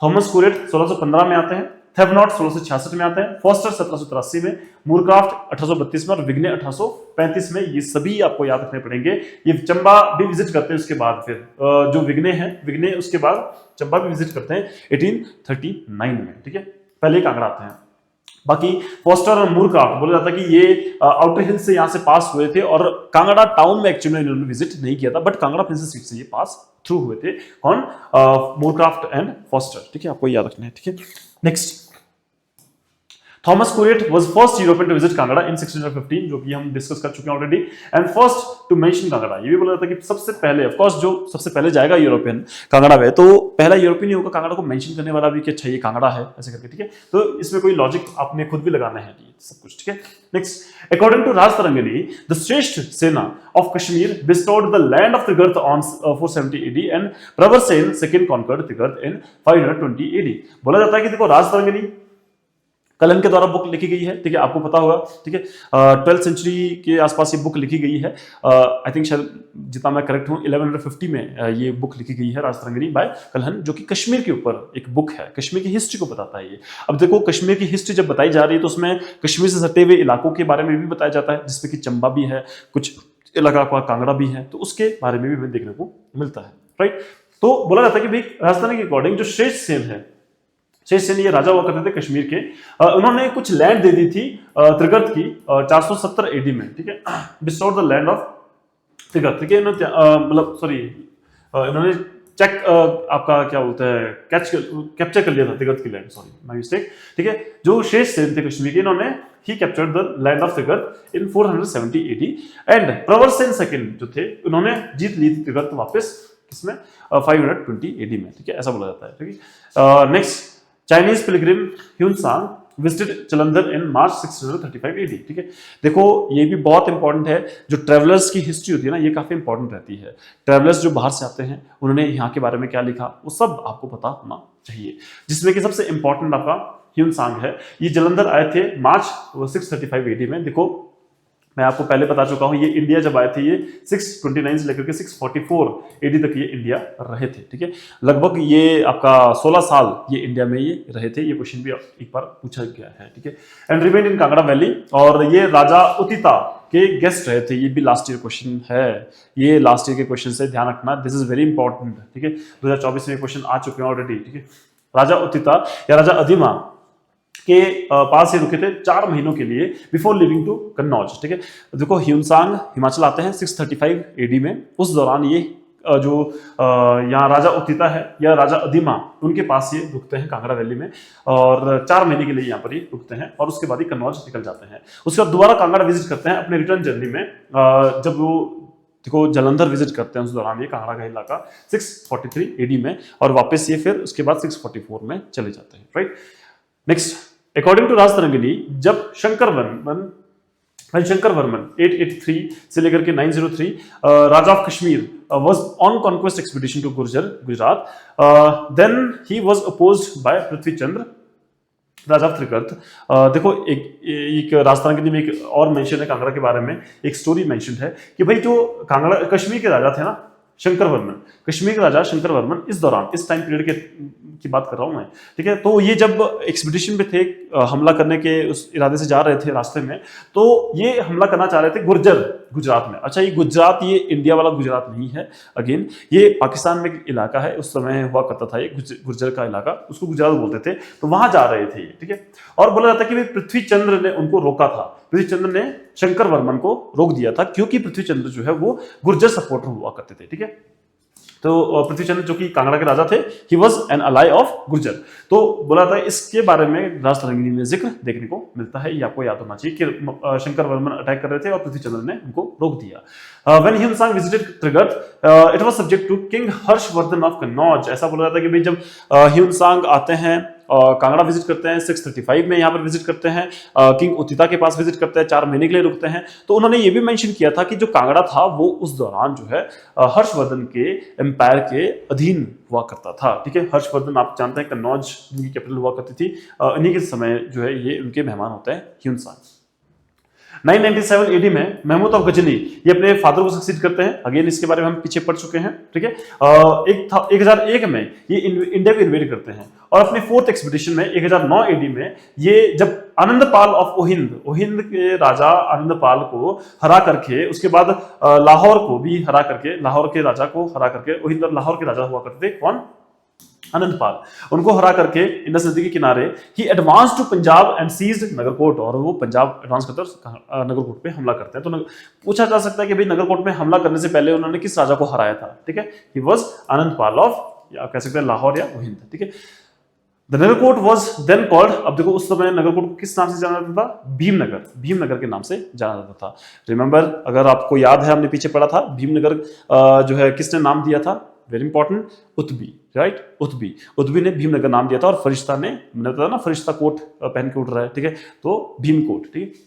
Thomas Coryat 1615 में आते हैं, थेवनॉट 1666 में आते हैं, फोस्टर 1783 में, मूरक्राफ्ट 1832 में, और विग्ने 1835 में। ये सभी आपको याद रखने पड़ेंगे। ये चंबा भी विजिट करते हैं उसके बाद, फिर जो विग्ने हैं, विग्ने उसके बाद चंबा भी विजिट करते हैं 1839 में, ठीक है, पहले कांगड़ा आते हैं। बाकी फोस्टर और मूरक्राफ्ट बोला जाता है कि ये आउटर हिल से यहाँ से पास हुए थे, और कांगड़ा टाउन में एक्चुअली इन्होंने विजिट नहीं किया था, बट कांगड़ा प्रिंसेस स्ट्रीट से ये पास थ्रू हुए थे, कौन, मूरक्राफ्ट एंड फोस्टर, ठीक है, आपको याद रखना है, ठीक है। Next, Thomas Coryat was first European to visit Kangra in 1615, जो कि हम डिस्कस कर चुके हैं already, and first to mention Kangra. ये भी बोला जाता है कि सबसे पहले, ऑफ कोर्स जो सबसे पहले जाएगा यूरोपियन कांगड़ा में, तो पहला यूरोपियन ही होगा कांगड़ा को मेंशन करने वाला भी कि अच्छा ये कांगड़ा है, ऐसे करके, ठीक है। तो इसमें कोई लॉजिक आपने खुद भी लगाना है, सब कुछ, ठीक है। Next, according to Rajatarangini, the Shreshthasena of Kashmir bestowed the land of Tigirth on 470 AD and Pravarsen second conquered Tigirth in 520 AD। बोला जाता है कि देखो राज तरंगिणी कलन के द्वारा बुक लिखी गई है, ठीक है, आपको पता होगा, ठीक है, 12th सेंचुरी के आसपास ये बुक लिखी गई है, आई थिंक शायद जितना मैं करेक्ट हूँ 1150 में ये बुक लिखी गई है, राजतरंगिणी बाय कलहन, जो कि कश्मीर के ऊपर एक बुक है, कश्मीर की हिस्ट्री को बताता है ये। अब देखो कश्मीर की हिस्ट्री जब बताई जा रही है तो उसमें कश्मीर से सटे हुए इलाकों के बारे में भी बताया जाता है, जिसमें कि चंबा भी है, कुछ इलाका का कांगड़ा भी है, तो उसके बारे में भी हमें देखने को मिलता है, राइट। तो बोला जाता है कि भाई राजस्थान के अकॉर्डिंग जो श्रेष्ठ सेन है, शेष सेन ये राजा हुआ करते थे कश्मीर के, उन्होंने कुछ लैंड दे दी थी त्रिगर्त की 470 एडी में, ठीक है, बिस्टोर्ड द लैंड ऑफ त्रिगर्त, ठीक है, मतलब सॉरी इन्होंने चेक आपका क्या बोलते हैं कैप्चर कर लिया था तिगर्त की लैंड, सॉरी माय मिस्टेक, ठीक है। जो शेष सेन थे कश्मीर के, इन्होंने ही captured the land of Trigarta in 470 AD and Pravar Sen second जो थे उन्होंने जीत ली थी तिगर्त वापस किसमें 520 AD में, ठीक है, ऐसा बोला जाता है, ठीक है। Next Chinese pilgrim Hiuen Tsang visited Jalandhar in March 635 AD, ठीक है। देखो ये भी बहुत इंपॉर्टेंट है, जो ट्रेवलर्स की हिस्ट्री होती है ना ये काफी इंपॉर्टेंट रहती है। ट्रेवलर्स जो बाहर से आते हैं उन्होंने यहाँ के बारे में क्या लिखा वो सब आपको पता होना चाहिए, जिसमें कि सबसे इंपॉर्टेंट आपका ह्यूनसांग है। ये जालंधर आए थे मार्च 635 AD में। देखो मैं आपको पहले बता चुका हूं, ये इंडिया जब आए थे ये 629 से लेकर के 644 AD तक ये इंडिया रहे थे, ठीक है। लगभग ये आपका 16 साल ये इंडिया में ये रहे थे। ये क्वेश्चन भी एक बार पूछा गया है, ठीक है। And remain in Kangra valley, और ये राजा उतिता के गेस्ट रहे थे। ये भी लास्ट ईयर क्वेश्चन है, ये लास्ट ईयर के क्वेश्चन से ध्यान रखना, दिस इज वेरी इंपॉर्टेंट, ठीक है। 2024 में क्वेश्चन आ चुके हैं ऑलरेडी, ठीक है। राजा उतिता या राजा अधिमा के पास ही रुके थे 4 महीनों के लिए बिफोर लिविंग टू कन्नौज, ठीक है। देखो ह्यूनसांग हिमाचल आते हैं 635 AD में। उस दौरान ये जो यहाँ राजा उतिता है या राजा अधिमा उनके पास ये रुकते हैं कांगड़ा वैली में, और 4 महीने के लिए यहाँ पर ही रुकते हैं, और उसके बाद ही कन्नौज निकल जाते हैं। उसके बाद दोबारा कांगड़ा विजिट करते हैं अपने रिटर्न जर्नी में। जब वो देखो जालंधर विजिट करते हैं उस दौरान ये कांगड़ा का इलाका 643 AD में, और वापस ये फिर उसके बाद 644 में चले जाते हैं, right. Next, according to Rajatarangini, जब शंकर वर्मन 883 से लेकर के 903 raja of Kashmir was on conquest expedition to Gujarat, then he was opposed by Prithvi Chandra raja of Trigarta. देखो एक राजतरंगिणी में एक और मेंशन है कांगड़ा के बारे में, एक स्टोरी मेंशन है कि भाई जो कांगड़ा कश्मीर के राजा थे ना शंकर वर्मन, कश्मीर के राजा शंकर वर्मन, इस दौरान इस टाइम पीरियड की बात कर रहा हूं मैं, ठीक है। तो ये जब एक्सपीडिशन पे थे, हमला करने के उस इरादे से जा रहे थे रास्ते में, तो ये हमला करना चाह रहे थे गुजरात में। अच्छा, ये गुजरात ये इंडिया वाला गुजरात नहीं है, अगेन ये पाकिस्तान में एक इलाका है, उस समय हुआ करता था ये गुर्जर का इलाका, उसको गुजरात बोलते थे। तो वहां जा रहे थे ये, ठीक है। और बोला जाता है कि पृथ्वी चंद्र ने उनको रोका था, पृथ्वी चंद्र ने शंकर वर्मन को रोक दिया था, क्योंकि पृथ्वी चंद्र जो है वो गुर्जर सपोर्टर हुआ करते थे, ठीक है। तो पृथ्वी चंद्र जो कि कांगड़ा के राजा थे, he was an ally of Gurjar. तो बोला था इसके बारे में राजतरंगिणी में जिक्र देखने को मिलता है, ये आपको याद होना चाहिए कि शंकर वर्मन अटैक कर रहे थे और पृथ्वी चंद्र ने उनको रोक दिया। When Hiuen Tsang visited Trigarta, it was subject to king Harshavardhana of Kannauj. ऐसा बोला जाता है कि भाई जब ह्यूनसांग आते हैं कांगड़ा विजिट करते हैं 635 में, यहाँ पर विजिट करते हैं, किंग उतिता के पास विजिट करते हैं, 4 महीने के लिए रुकते हैं। तो उन्होंने ये भी मेंशन किया था कि जो कांगड़ा था वो उस दौरान जो है हर्षवर्धन के एम्पायर के अधीन हुआ करता था, ठीक है। हर्षवर्धन आप जानते हैं कन्नौज जिनकी कैपिटल हुआ करती थी, इन्हीं के समय जो है ये उनके मेहमान होते हैं ह्यूनसांग। 997 AD में महमूद ऑफ गजनी ये अपने फादर को सक्सीड करते हैं, अगेन इसके बारे में हम पीछे पढ़ चुके हैं, ठीक है। 1001 में ये इंडिया को इन्वेड करते हैं, और अपने 4th एक्सपीडिशन में 1009 AD में ये जब आनंदपाल ऑफ ओहिंद के राजा आनंदपाल को हरा करके, उसके बाद लाहौर को भी हरा करके, लाहौर के राजा को हरा करके, ओहिंद और लाहौर के राजा हुआ करते थे कौन, आनंदपाल, उनको हरा करके इंडस नदी के किनारे ही advance to Punjab and seized Nagarkot, और वो पंजाब एडवांस करते हैं नगरकोट पे हमला करते हैं। तो पूछा जा सकता है कि भाई नगरकोट में हमला करने से पहले उन्होंने किस राजा को हराया था, ठीक है। ही वाज आनंदपाल ऑफ, या कह सकते हैं लाहौर या ओहिंद, ठीक है। The Nagarkot was then called, अब देखो उस समय नगरकोट को किस नाम से जाना जाता था, भीमनगर के नाम से जाना जाता था। रिमेंबर, अगर आपको याद है हमने पीछे पढ़ा था भीमनगर जो है किसने नाम दिया था, वेरी इंपॉर्टेंट, उत्बी, राइट। उत्बी ने भीमनगर नाम दिया था, और फरिश्ता ने, मैंने बताया ना फरिश्ता कोट पहन के उठ रहा है, ठीक है, तो भीमकोट, ठीक है,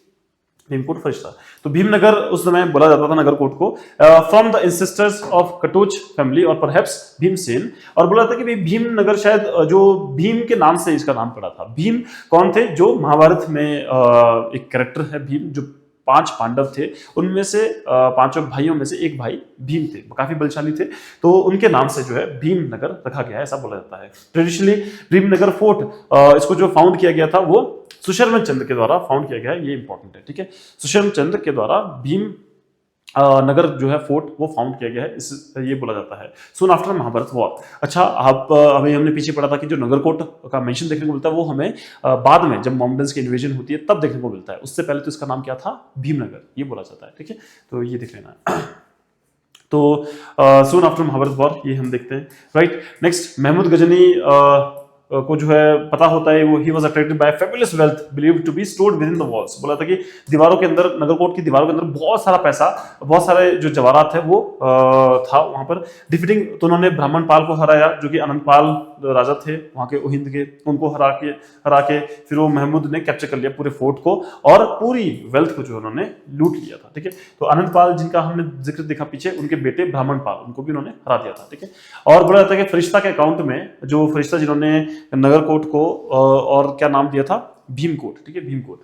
भीमकोट फरिश्ता। तो भीमनगर उस समय बोला जाता था नगरकोट को, from the ancestors of Katoch family और परहैप्स भीमसेन। और बोला जाता है कि भीमनगर शायद जो भीम के नाम से इसका नाम पड़ा था। भीम कौन थे, जो महाभारत में एक कैरेक्टर है भीम, जो 5 पांडव थे, उनमें से 5 भाइयों में से एक भाई भीम थे, काफी बलशाली थे, तो उनके नाम से जो है भीमनगर रखा गया है, ऐसा बोला जाता है। ट्रेडिशनली भीमनगर फोर्ट, इसको जो फाउंड किया गया था वो सुशर्मन चंद्र के द्वारा फाउंड किया गया है, ये इंपॉर्टेंट है, ठीक है। सुशर्मन चंद्र के द्वारा भीम नगर जो है फोर्ट वो फाउंड किया गया है, इस ये बोला जाता है सून आफ्टर महाभारत वॉर। अच्छा, आप अभी हमने पीछे पढ़ा था कि जो नगरकोट का मेंशन देखने को मिलता है वो हमें बाद में जब मोहम्मदन्स की इन्वेजन होती है तब देखने को मिलता है, उससे पहले तो इसका नाम क्या था, भीमनगर, ये बोला जाता है, ठीक है। तो ये देख लेना। तो सून आफ्टर महाभारत वॉर ये हम देखते हैं, राइट। नेक्स्ट, महमूद गजनी को जो है पता होता है वो he was attracted by fabulous wealth believed to be stored within the walls. बोला था कि दीवारों के अंदर, नगरकोट की दीवारों के अंदर बहुत सारा पैसा, बहुत सारे जो जवाहरात है वो था वहां पर। डिफीटिंग, तो उन्होंने ब्राह्मण पाल को हराया जो कि अनंतपाल राजा थे वहां के ओहिंद के, उनको हरा के फिर वो महमूद ने कैप्चर कर लिया पूरे फोर्ट को और पूरी वेल्थ को जो उन्होंने लूट लिया था, ठीक है। तो अनंतपाल जिनका हमने जिक्र देखा पीछे, उनके बेटे ब्राह्मण पाल, उनको भी उन्होंने हरा दिया था, ठीक है। और बोला जाता है कि फरिश्ता के अकाउंट में, जो फरिश्ता जिन्होंने नगरकोट को और क्या नाम दिया था, भीमकोट, ठीक है, भीमकोट,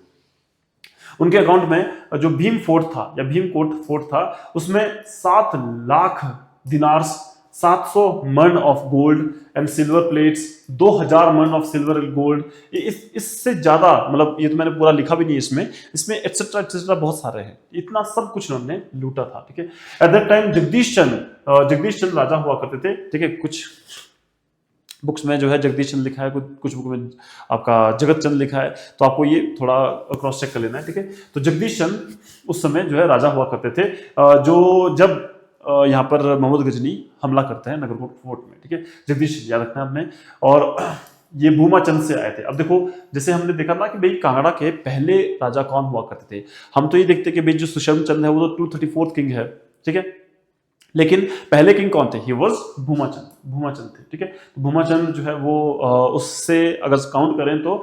उनके अकाउंट में जो भीम फोर्ट था या भीमकोट फोर्ट था उसमें 7 लाख दिनार्स, 700 मन of gold and silver plates, 2000 मन ऑफ सिल्वर एंड गोल्ड, इससे ज्यादा, मतलब ये तो मैंने पूरा लिखा भी नहीं इसमें एक्सेट्रा एक्सेट्रा बहुत सारे हैं, इतना सब कुछ उन्होंने लूटा था, ठीक है। एट दैट टाइम जगदीश चंद राजा हुआ करते थे, ठीक है। कुछ बुक्स में जो है जगदीश चंद लिखा है, कुछ बुक में आपका जगत चंद लिखा है, तो आपको ये थोड़ा क्रॉस चेक कर लेना है, ठीक है। तो जगदीश चंद उस समय जो है राजा हुआ करते थे, जो जब यहाँ पर महमूद गजनी हमला करते हैं नगरकोट फोर्ट में, ठीक है। जगदीश याद रखना है आपने। और ये भूमा चंद से आए थे। अब देखो, जैसे हमने देखा ना कि भाई कांगड़ा के पहले राजा कौन हुआ करते थे, हम तो ये देखते कि भाई जो सुषम चंद है वो तो 234th किंग है, ठीक है। लेकिन पहले किंग कौन थे? ही वॉज भूमाचंद थे, ठीक है। तो भूमाचंद जो है वो उससे अगर काउंट करें तो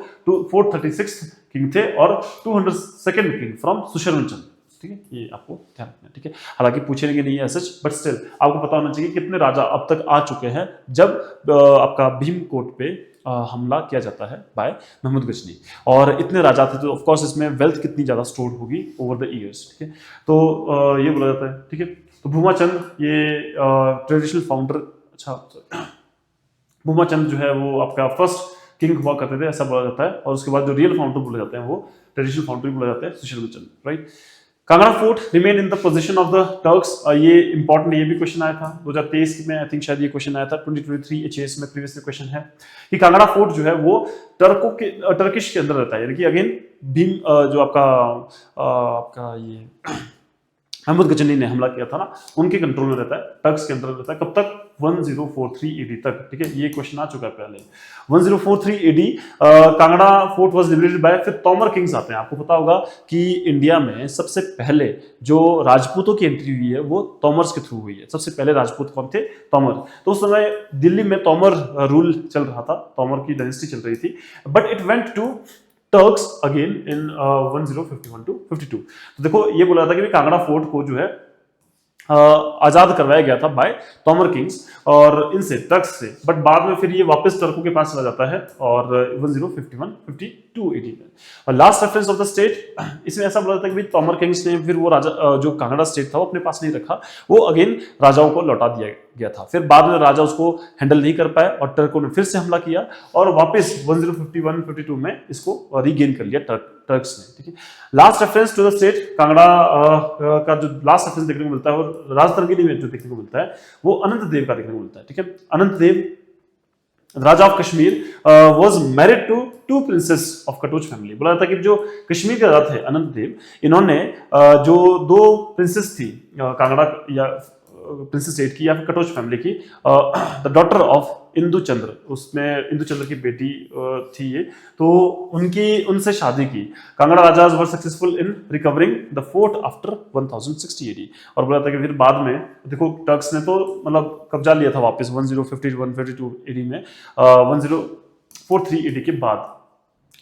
436 किंग थे और 202nd किंग फ्रॉम सुशर्मन चंद, ठीक है। ये आपको ध्यान रखना है, ठीक है। हालांकि पूछेंगे नहीं है सच, बट स्टिल आपको पता होना चाहिए कितने राजा अब तक आ चुके हैं जब आपका भीमकोट पे हमला किया जाता है बाय महमूद गजनी, और इतने राजा थे, तो ऑफ कोर्स इसमें वेल्थ कितनी ज्यादा स्टोर होगी ओवर द इयर्स, ठीक है। तो ये बोला जाता है, ठीक है। तो भूमाचंद ये ट्रेडिशनल फाउंडर, अच्छा, भूमाचंद जो है वो आपका फर्स्ट किंग हुआ करते थे, ऐसा बोला जाता है। और उसके बाद जो रियल फाउंडर बोले जाते हैं वो ट्रेडिशनल फाउंडर बोले जाते हैं Susharman Chand, right. Kangra fort remain in the position of the Turks. ये इंपॉर्टेंट, ये भी क्वेश्चन आया था 2023 में, आई थिंक शायद ये क्वेश्न आया था 2023 एचएएस में, प्रीवियस क्वेश्न है कि कांगड़ा फोर्ट जो है वो टर्किश के अंदर रहता है, यानी कि अगेन भीम जो आपका ये महमूद गजनी ने हमला किया था ना, उनके कंट्रोल में रहता है, टर्क्स के अंदर रहता है। कब तक? 1043 एडी तक, ठीक है। ये क्वेश्चन आ चुका है पहले। 1043 AD Kangra fort was liberated by, फिर तोमर किंग्स आते हैं। आपको पता होगा कि इंडिया में सबसे पहले जो राजपूतों की एंट्री हुई है वो तोमर्स के थ्रू हुई है। सबसे पहले राजपूत कौन थे? तोमर। तो उस समय दिल्ली में तोमर रूल चल रहा था, तोमर की डायनेस्टी चल रही थी, but it went to Turks again in 1051 to 52। तो देखो, ये बोला था कि कांगड़ा फोर्ट को जो है आजाद करवाया गया था बाय तोमर किंग्स और इनसे, टर्क्स से, बट बाद में फिर ये वापस टर्कों के पास चला जाता है और 1051-52 एडी में। और last reference of the state, इसमें ऐसा बोला था कि तोमर किंग्स ने फिर वो राजा जो कांगड़ा स्टेट था वो अपने पास नहीं रखा, वो अगेन राजाओं को लौटा दिया गया था। फिर बाद में राजा उसको हैंडल नहीं कर पाए और टर्कों ने फिर से हमला किया और वापस 1051-52 में इसको रीगेन कर लिया टर्क्स ने, ठीक है। Last reference to the state Kangra का जो लास्ट रेफरेंस देखने को मिलता है और राजतरंगिणी में जो देखने को मिलता है वो अनंत देव का देखने को मिलता है, ठीक है। Anant Dev, raja of Kashmir, was married to 2 princess of Katoch family. बोला जाता है कि जो कश्मीर के राजा थे अनंत देव, इन्होंने जो 2 प्रिंसेस थी कांगड़ा या प्रिंसेस स्टेट की या फिर कटोच फैमिली की, द डॉटर ऑफ इंदु चंद्र, उसमें इंदु चंद्र की बेटी थी ये, तो उनसे शादी की। Kangra rajas were successful in recovering the fort after 1060 AD. और बोला था कि फिर बाद में देखो टर्क्स ने तो मतलब कब्जा लिया था वापस 1050-152 एडी में, 1043 एडी के बाद,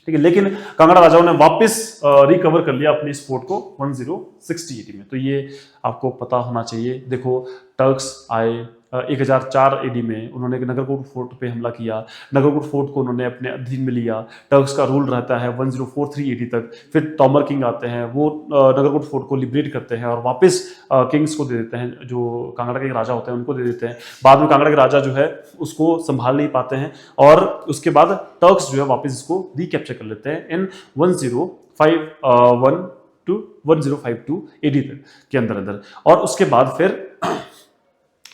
ठीक है। लेकिन कांगड़ा राजाओं ने वापस रिकवर कर लिया अपनी इस फोर्ट को 1060 एडी में। तो ये आपको पता होना चाहिए। देखो, टर्क्स आए 1004 एडी में, उन्होंने नगरकोट फोर्ट पे हमला किया, नगरकोट फोर्ट को उन्होंने अपने अधीन में लिया। टर्क्स का रूल रहता है 1043 एडी तक। फिर तोमर किंग आते हैं, वो नगरकोट फोर्ट को लिबरेट करते हैं और वापस किंग्स को दे देते हैं, जो कांगड़ा के राजा होते हैं उनको दे देते हैं। बाद में कांगड़ा के राजा जो है उसको संभाल नहीं पाते हैं और उसके बाद टर्क्स जो है वापस इसको रिकैप्चर कर लेते हैं इन 1051 to 1052 एडी तक के अंदर। और उसके बाद फिर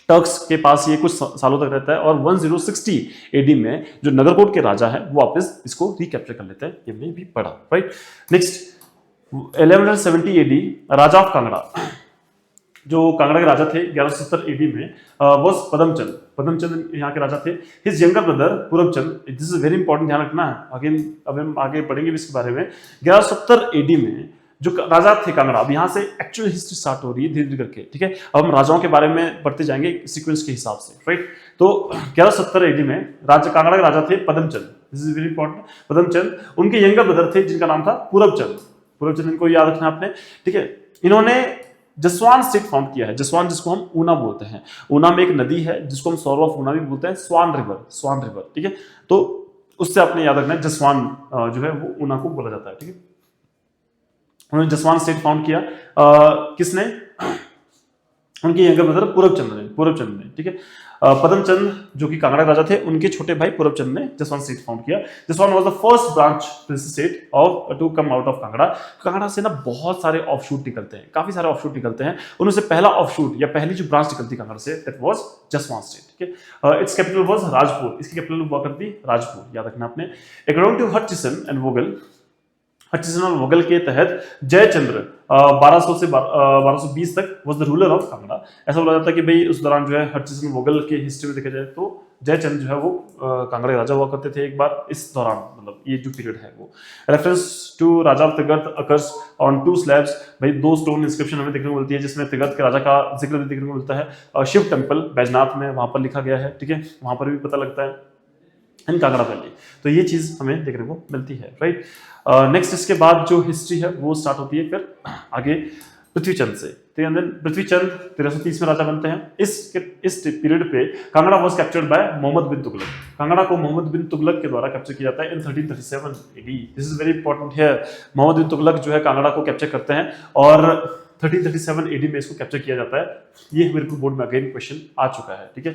टर्क्स के पास ये कुछ सालों तक रहता है और 1060 एडी में जो नगरकोट के राजा हैं वो वापस इसको रिकैप्चर कर लेते हैं। ये हमने भी पढ़ा, right. Next 1170 AD, raja of Kangra. जो कांगड़ा के राजा थे 1170 एडी में वॉज पदमचंद। पदमचंद यहाँ के राजा थे। His younger brother Purabchand, this is very important, ध्यान रखना है, अगेन अब हम आगे पढ़ेंगे भी इसके बारे में। 1170 एडी में जो राजा थे कांगड़ा, अब यहाँ से एक्चुअल हिस्ट्री स्टार्ट हो रही है धीरे धीरे करके, ठीक है। अब हम राजाओं के बारे में पढ़ते जाएंगे सीक्वेंस के हिसाब से, राइट। तो 1170 एडी में राजा कांगड़ा के राजा थे Padamchand, this is very important, Padamchand. उनके यंगर ब्रदर थे जिनका नाम था पूरबचंद। पूरबचंद इनको याद रखना आपने, ठीक है। इन्होंने जसवान स्टेट फाउंड किया है। जसवान जिसको हम ऊना बोलते हैं, ऊना में एक नदी है जिसको हम सौर ऑफ ऊना भी बोलते हैं, स्वान रिवर, स्वान रिवर, ठीक है। तो उससे आपने याद रखना है जसवान जो है वो ऊना को बोला जाता है, ठीक है। उन्होंने जसवान स्टेट फाउंड किया, किसने? उनके यंगर ब्रदर पूरबचंद ने, ठीक है। पदमचंद जो कि कांगड़ा राजा थे, उनके छोटे भाई पूरबचंद ने जसवान स्टेट फाउंड किया। Jaswan was the first branch prince state of to come out of Kangra. Kangra से ना बहुत सारे ऑफशूट निकलते हैं, काफी सारे ऑफशूट निकलते हैं। उनमें से पहला ऑफशूट या पहली जो ब्रांच निकलती कांगड़ा से, दैट वाज जसवान स्टेट, ठीक है। इट्स कैपिटल वाज राजपुर, इसकी कैपिटल हुआ करती राजपुर, याद रखना आपने। अकॉर्डिंग टू हटचिसन एंड वोगल, हटचिसन और वोगल के तहत जयचंद्र 1200 से 1220 तक was the ruler of Kangra. ऐसा बोला जाता है कि भाई उस दौरान जो है हटचिसन वोगल के हिस्ट्री में देखा जाए तो जयचंद्र जो है वो कांगड़ा के राजा हुआ करते थे एक बार इस दौरान, मतलब ये जो पीरियड है वो। Reference to raja of Tigat occurs on 2 slabs, भाई 2 स्टोन इंस्क्रिप्शन हमें देखने को मिलती है जिसमें तिगत के राजा का जिक्र भी देखने को मिलता है। शिव टेम्पल बैजनाथ में वहां पर लिखा गया है, ठीक है, वहां पर भी पता लगता है इन कांगड़ा वैली। तो ये चीज हमें देखने को मिलती है, राइट। नेक्स्ट इसके बाद जो हिस्ट्री है वो स्टार्ट होती है फिर आगे पृथ्वीचंद से। पृथ्वीचंद 1330 में राजा बनते हैं। इस पीरियड पे Kangra was captured by Mohammad bin Tughlaq. Kangra को मोहम्मद बिन तुगलक के द्वारा कैप्चर किया जाता है in 1337 AD. This is very important here. Mohammad bin Tughlaq जो है कांगड़ा को कैप्चर करते हैं और 1337 एडी में इसको कैप्चर किया जाता है। ये मेरे को बोर्ड में अगेन क्वेश्चन आ चुका है, ठीक है।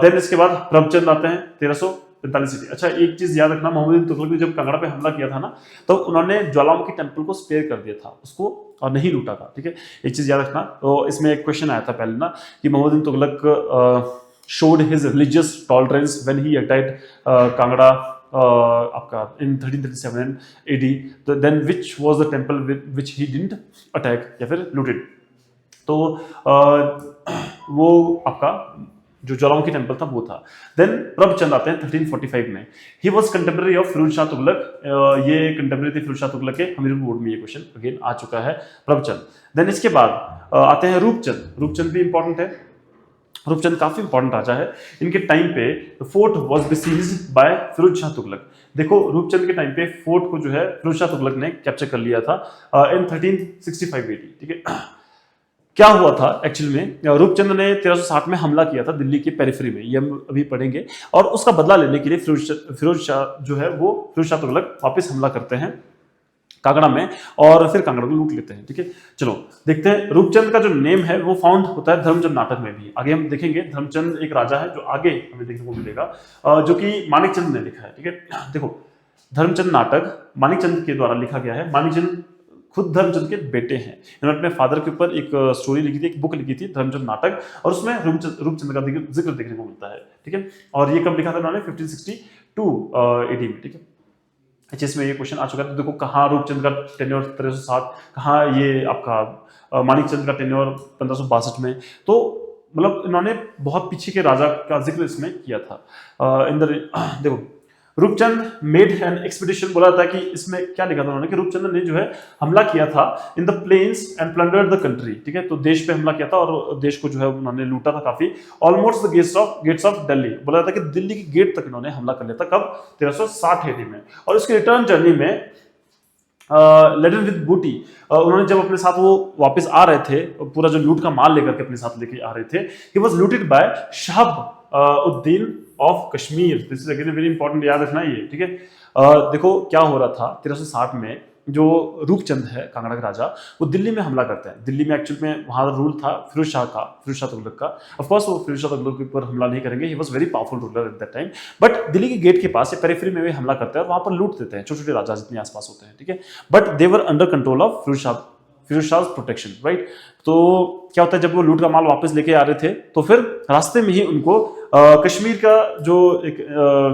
देन इसके बाद प्रभचंद आते हैं 1345 ईस्वी। अच्छा, एक चीज याद रखना, मोहम्मद बिन तुगलक ने जब कांगड़ा पे हमला किया था ना, तो उन्होंने ज्वालामुखी टेम्पल को स्पेयर कर दिया था उसको और नहीं लूटा था, ठीक है। एक चीज याद रखना। तो इसमें एक क्वेश्चन आया था पहले ना कि Mohammad bin Tughlaq showed his religious tolerance when he attacked Kangra आपका in 1337 AD, then which was the temple which he didn't attack या फिर looted। तो वो आपका जो ज्वालामुखी टेम्पल था वो था। देन प्रभचंद आते हैं 1345 में। He was contemporary of Firoz Shah Tughlaq. ये कंटेम्प्रेरी थे फिरोज शाह तुगलक के। हमीरपुर बोर्ड में ये क्वेश्चन अगेन आ चुका है, प्रभचंद। देन इसके बाद आते हैं रूपचंद। रूपचंद भी इंपॉर्टेंट है। रूपचंद काफी इंपॉर्टेंट राजा है। इनके टाइम पे fort was besieged by Firoz Shah Tughlaq. देखो, रूपचंद के टाइम पे फोर्ट को जो है फिरोज शाह तुगलक ने कैप्चर कर लिया था इन 1365 AD, ठीक है। क्या हुआ था एक्चुअल में, रूपचंद ने 1360 में हमला किया था दिल्ली के पेरिफेरी में, ये हम अभी पढ़ेंगे। और उसका बदला लेने के लिए फिरोज शाह जो है वो फिरोज शाह तुगलक वापस हमला करते हैं कांगड़ा में और फिर कांगड़ा को लूट लेते हैं, ठीक है। चलो देखते हैं। रूपचंद का जो नेम है वो फाउंड होता है धर्मचंद नाटक में भी। आगे हम देखेंगे। धर्मचंद एक राजा है जो आगे हमें देखने को मिलेगा, जो कि मानिकचंद ने लिखा है, ठीक है। देखो, धर्मचंद नाटक मानिकचंद के द्वारा लिखा गया है। मानिकचंद खुद धर्मचंद के बेटे हैं। इन्होंने अपने फादर के ऊपर एक स्टोरी लिखी थी, एक बुक लिखी थी धर्मचंद नाटक, और उसमें रूपचंद का जिक्र देखने को मिलता है, ठीक है। और ये कब लिखा था उन्होंने? 1562 AD में, ठीक है। इसमें ये क्वेश्चन आ चुका है। तो देखो, कहाँ रूपचंद का टेन्योर 1360, कहाँ ये आपका मानिकचंद का टेन्योर 1562 में। तो मतलब इन्होंने बहुत पीछे के राजा का जिक्र इसमें किया था। देखो, रूपचंद मेड एन एक्सपीडिशन, बोला था कि इसमें क्या लिखा था उन्होंने कि रूपचंद ने जो है हमला किया था in the plains and plundered the country, ठीक है। तो देश पे हमला किया था और देश को जो है उन्होंने लूटा था काफी। Almost the gates of Delhi, बोला था कि दिल्ली की गेट तक इन्होंने हमला कर लिया था। कब? 1360 AD में। और उसके रिटर्न जर्नी में लेडन विद बूटी, उन्होंने जब अपने साथ वो वापस आ रहे थे, पूरा जो लूट का माल लेकर के अपने साथ लेके आ रहे थे, he was looted by Shahab Uddin of Kashmir. This is again very important, याद रखना ये, ठीक है। देखो क्या हो रहा था 1360 में, जो रूपचंद है कांगड़ा का राजा, वो दिल्ली में हमला करते हैं। दिल्ली में एक्चुअल में वहां रूल था फिरोज शाह तुगलक का। ऑफ कोर्स वो फिरोज शाह तुगलक के ऊपर हमला नहीं करेंगे, he was very powerful ruler at that time. But Delhi के गेट के पास या पेरिफेरी में वे हमला करते हैं और वहां पर लूट देते हैं छोटे छोटे राजा जितने आसपास होते हैं, ठीक है। But they were under control of Firoz Shah protection, right. तो क्या होता है, जब वो लूट का माल वापस लेके आ रहे थे तो फिर रास्ते में ही उनको कश्मीर का जो एक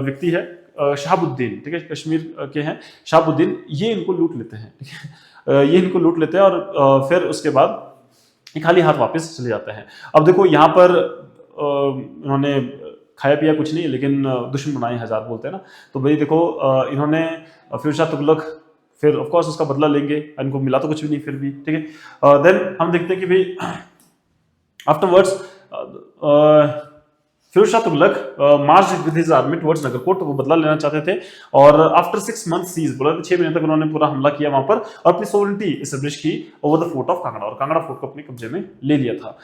व्यक्ति है शहाबुद्दीन, ठीक है, कश्मीर के हैं शहाबुद्दीन, ये इनको लूट लेते हैं, ठीक है। ये इनको लूट लेते हैं और फिर उसके बाद ये खाली हाथ वापस चले जाते हैं। अब देखो यहाँ पर इन्होंने खाया पिया कुछ नहीं, लेकिन दुश्मन बनाए हजार बोलते हैं ना। तो भाई देखो इन्होंने फिरोज शाह तुगलक फिर ऑफ कोर्स उसका बदला लेंगे, इनको मिला तो कुछ भी नहीं फिर भी, ठीक है। देन हम देखते हैं कि भाई afterwards Firoz Shah Tughlaq march with his army towards Nagarkot, वो बदला लेना चाहते थे। और आफ्टर 6 मंथ सीज, बोला 6 महीने तक उन्होंने पूरा हमला किया वहां पर और अपनी सोवरेनिटी एस्टेब्लिश की over the fort of Kangra, और कांगड़ा फोर्ट को अपने कब्जे में ले लिया था।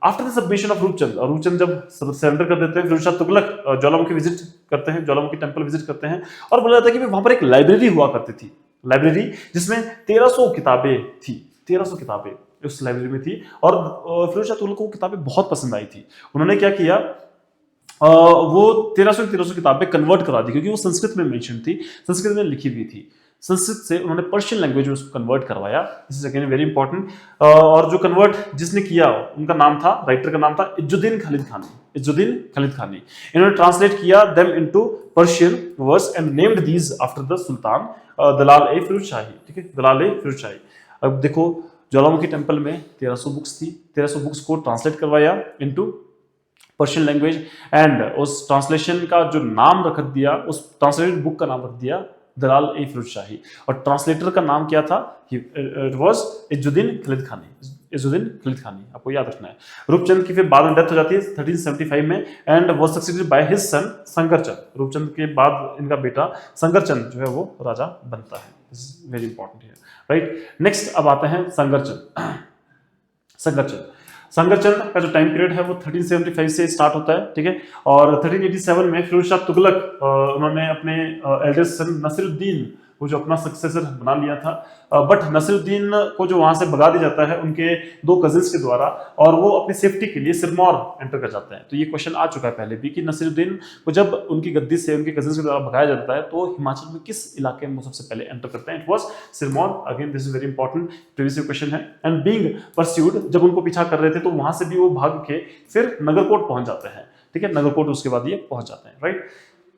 After the submission of Rupchand, और रूपचंद जब सरेंडर कर देते हैं, फिरोज शाह तुगलक ज्वालामुखी विजिट करते हैं, ज्वालामुखी टेंपल विजिट करते हैं, और बोला जाता है कि वहां पर एक लाइब्रेरी हुआ करती थी, लाइब्रेरी जिसमें 1300 किताबें थी, 1300 किताबें उस लाइब्रेरी में थी। और फिरोज शाह तुगलक को किताबें बहुत पसंद आई थी। उन्होंने क्या किया, वो 1300 किताबें कन्वर्ट करा दी, क्योंकि वो संस्कृत में मेंशन थी, संस्कृत में लिखी हुई थी। संस्कृत से उन्होंने पर्शियन लैंग्वेज में उसको कन्वर्ट करवाया। This is again very important. और जो कन्वर्ट जिसने किया उनका नाम था, राइटर का नाम था इजुद्दीन खालिद खानी, इजुद्दीन खालिद खानी। इन्होंने ट्रांसलेट किया them into Persian verse and named these after the sultan Dalal e Firoz Shahi, ठीक है, दलाल ए फिरोज शाही। अब देखो ज्वालामुखी टेंपल में 1300 बुक्स थी, 1300 बुक्स को ट्रांसलेट करवाया इनटू पर्शियन लैंग्वेज, एंड उस ट्रांसलेशन का जो नाम रख दिया, उस ट्रांसलेटेड बुक का नाम रख दिया दलाल ए फिरोज शाही। और ट्रांसलेटर का नाम क्या था, इट वाज इजुद्दीन खालिद खानी, इजुद्दीन खालिद खानी, आपको याद रखना है। रूपचंद की फिर बाद में डेथ हो जाती है 1375 में, and was succeeded by his son Sangarchand. Rupchand के बाद इनका बेटा संगरचंद जो है वो राजा बनता है। This is very important here, right. Next अब आते हैं संगरचंद। संगरचंद संगरचंद का जो टाइम पीरियड है वो 1375 से स्टार्ट होता है, ठीक है। और 1387 में फिरोज शाह तुगलक उन्होंने अपने एल्डेस्ट सन नसीरुद्दीन को जो अपना सक्सेसर बना लिया था, बट नसीरुद्दीन को जो वहां से भगा दिया जाता है उनके 2 कजिन्स के द्वारा, और वो अपनी सेफ्टी के लिए सिरमौर एंटर कर जाते हैं। तो ये क्वेश्चन आ चुका है पहले भी कि नसीरुद्दीन को जब उनकी गद्दी से उनके कजिन्स के द्वारा भगाया जाता है तो हिमाचल में किस इलाके में सबसे पहले एंटर करते हैं, it was Sirmaur. Again this is very important, previous question है। एंड बीइंग परस्यूड, जब उनको पीछा कर रहे थे तो वहां से भी वो भाग के फिर नगरकोट पहुंच जाते हैं, ठीक है, नगरकोट उसके बाद ये पहुंच जाते हैं, राइट।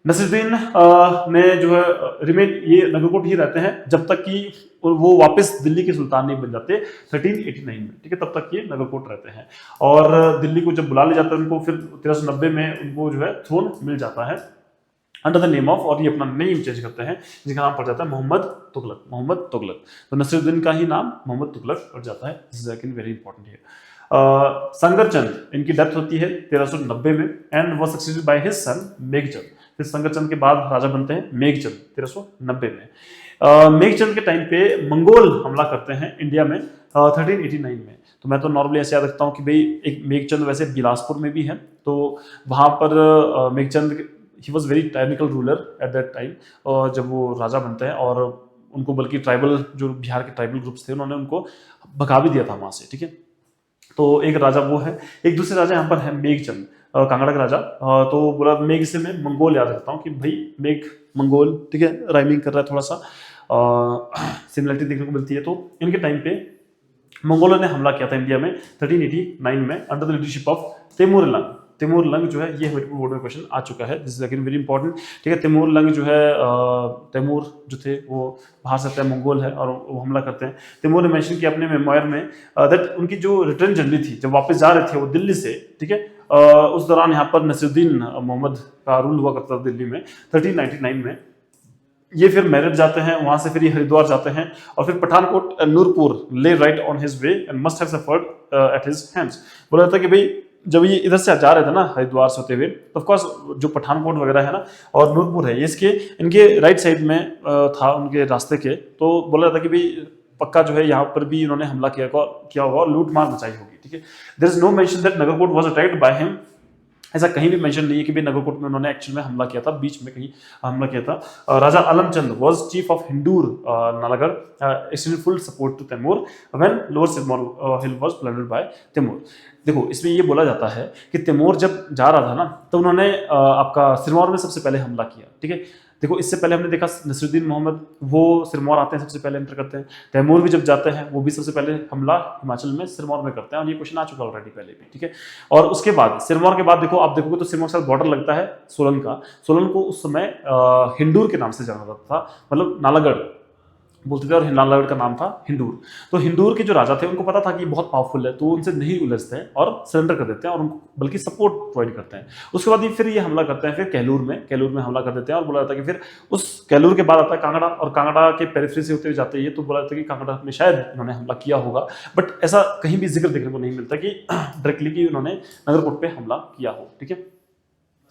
नसीरुद्दीन ने जो है रिमेन ये नगरकोट ही रहते हैं जब तक कि वो वापस दिल्ली के सुल्तान नहीं बन जाते 1389 में, ठीक है, तब तक ये नगरकोट रहते हैं। और दिल्ली को जब बुला लिया जाता है उनको, फिर 1390 में उनको जो है थ्रोन मिल जाता है अंडर द नेम ऑफ, और ये अपना नेम चेंज करते हैं जिसका नाम पड़ जाता है मोहम्मद तुगलक, मोहम्मद तुगलक। तो नसीरुद्दीन का ही नाम मोहम्मद तुगलक पड़ जाता है। This is again very important है। संगरचंद, इनकी डेथ होती है 1390 में, एंड वो सक्सेडेड बाय हिज सन मेघचंद। फिर संगरचंद के बाद राजा बनते हैं मेघचंद 1390 में। मेघचंद के टाइम पे मंगोल हमला करते हैं इंडिया में 1389 में। तो मैं तो नॉर्मली ऐसे याद रखता हूँ कि भाई एक मेघचंद वैसे बिलासपुर में भी है, तो वहां पर मेघचंद ही was very tyrannical ruler at that time, जब वो राजा बनते हैं। और उनको बल्कि ट्राइबल जो बिहार के ट्राइबल ग्रुप्स थे उन्होंने उनको भगा भी दिया था वहां से, ठीक है। तो एक राजा वो है, एक दूसरे राजा यहाँ पर है मेघचंद, कांगड़ा का राजा। तो बोला मेघ से मैं मंगोल याद रखता हूँ कि भाई मेघ मंगोल, ठीक है, राइमिंग कर रहा है, थोड़ा सा सिमिलरिटी देखने को मिलती है। तो इनके टाइम पे मंगोलों ने हमला किया था इंडिया में 1389 में under the leadership of Timur Lang. Timur Lang जो है ये हमारे बोर्ड में क्वेश्चन आ चुका है, this is again very important, ठीक है। तैमूर लंग जो है तैमूर जो थे वो बाहर से मंगोल है और वो हमला करते हैं। तैमूर ने मेंशन किया अपने मेमोयर में दैट उनकी जो रिटर्न जर्नी थी, जब वापस जा रहे थे वो दिल्ली से, ठीक है, उस दौरान यहाँ पर नसीरुद्दीन मोहम्मद का रूल हुआ करता था दिल्ली में 1399 में। ये फिर मेरठ जाते हैं, वहां से फिर ये हरिद्वार जाते हैं, और फिर पठानकोट नूरपुर ले right on his way and must have suffered at his hands. बोला जाता है कि भाई जब ये इधर से जा रहे थे ना हरिद्वार से होते हुए, तो ऑफकोर्स जो पठानकोट वगैरह है ना और नूरपुर है, ये इसके इनके राइट साइड में था उनके रास्ते के। तो बोला जाता है कि भाई पक्का जो है यहाँ पर भी इन्होंने हमला किया होगा और लूट मार मचाई होगी, ठीक है। There is no mention that Nagarkot was attacked by him, ऐसा कहीं भी मेंशन नहीं है कि भाई नगरकोट में उन्होंने एक्चुअल में हमला किया था, बीच में कहीं हमला किया था। Raja Alamchand was chief of Hindur Nalagarh, extended full support to Taimur when lower Sirmaur hill was plundered by Taimur. देखो इसमें ये बोला जाता है कि तैमूर जब जा रहा था ना तो उन्होंने आपका सिरमौर में सबसे पहले हमला किया, ठीक है। देखो इससे पहले हमने देखा नसीरुद्दीन मोहम्मद वो सिरमौर आते हैं, सबसे पहले एंटर करते हैं। तैमूर भी जब जाते हैं वो भी सबसे पहले हमला हिमाचल में सिरमौर में करते हैं, और ये क्वेश्चन आ चुका ऑलरेडी पहले भी, ठीक है। और उसके बाद सिरमौर के बाद देखो आप देखोगे तो सिरमौर के साथ बॉर्डर लगता है सोलन का। सोलन को उस समय हिंदूर के नाम से जाना जाता था, मतलब नालागढ़ बोलते थे, और हिमालय का नाम था हिंदूर। तो हिंदूर के जो राजा थे उनको पता था कि बहुत पावरफुल है, तो उनसे नहीं उलझते हैं और सरेंडर कर देते हैं और उनको बल्कि सपोर्ट प्रोवाइड करते हैं। उसके बाद फिर ये हमला करते हैं, फिर कहलूर में हमला कर देते हैं, और बोला जाता है कि फिर उस कहलूर के बाद आता है कांगड़ा, और कांगड़ा के पेरिफेरी से होते हुए जाते हैं, तो बोला जाता है कि कांगड़ा में शायद उन्होंने हमला किया होगा, बट ऐसा कहीं भी जिक्र देखने को नहीं मिलता कि डायरेक्टली कि उन्होंने नगरकोट पे हमला किया हो। ठीक है,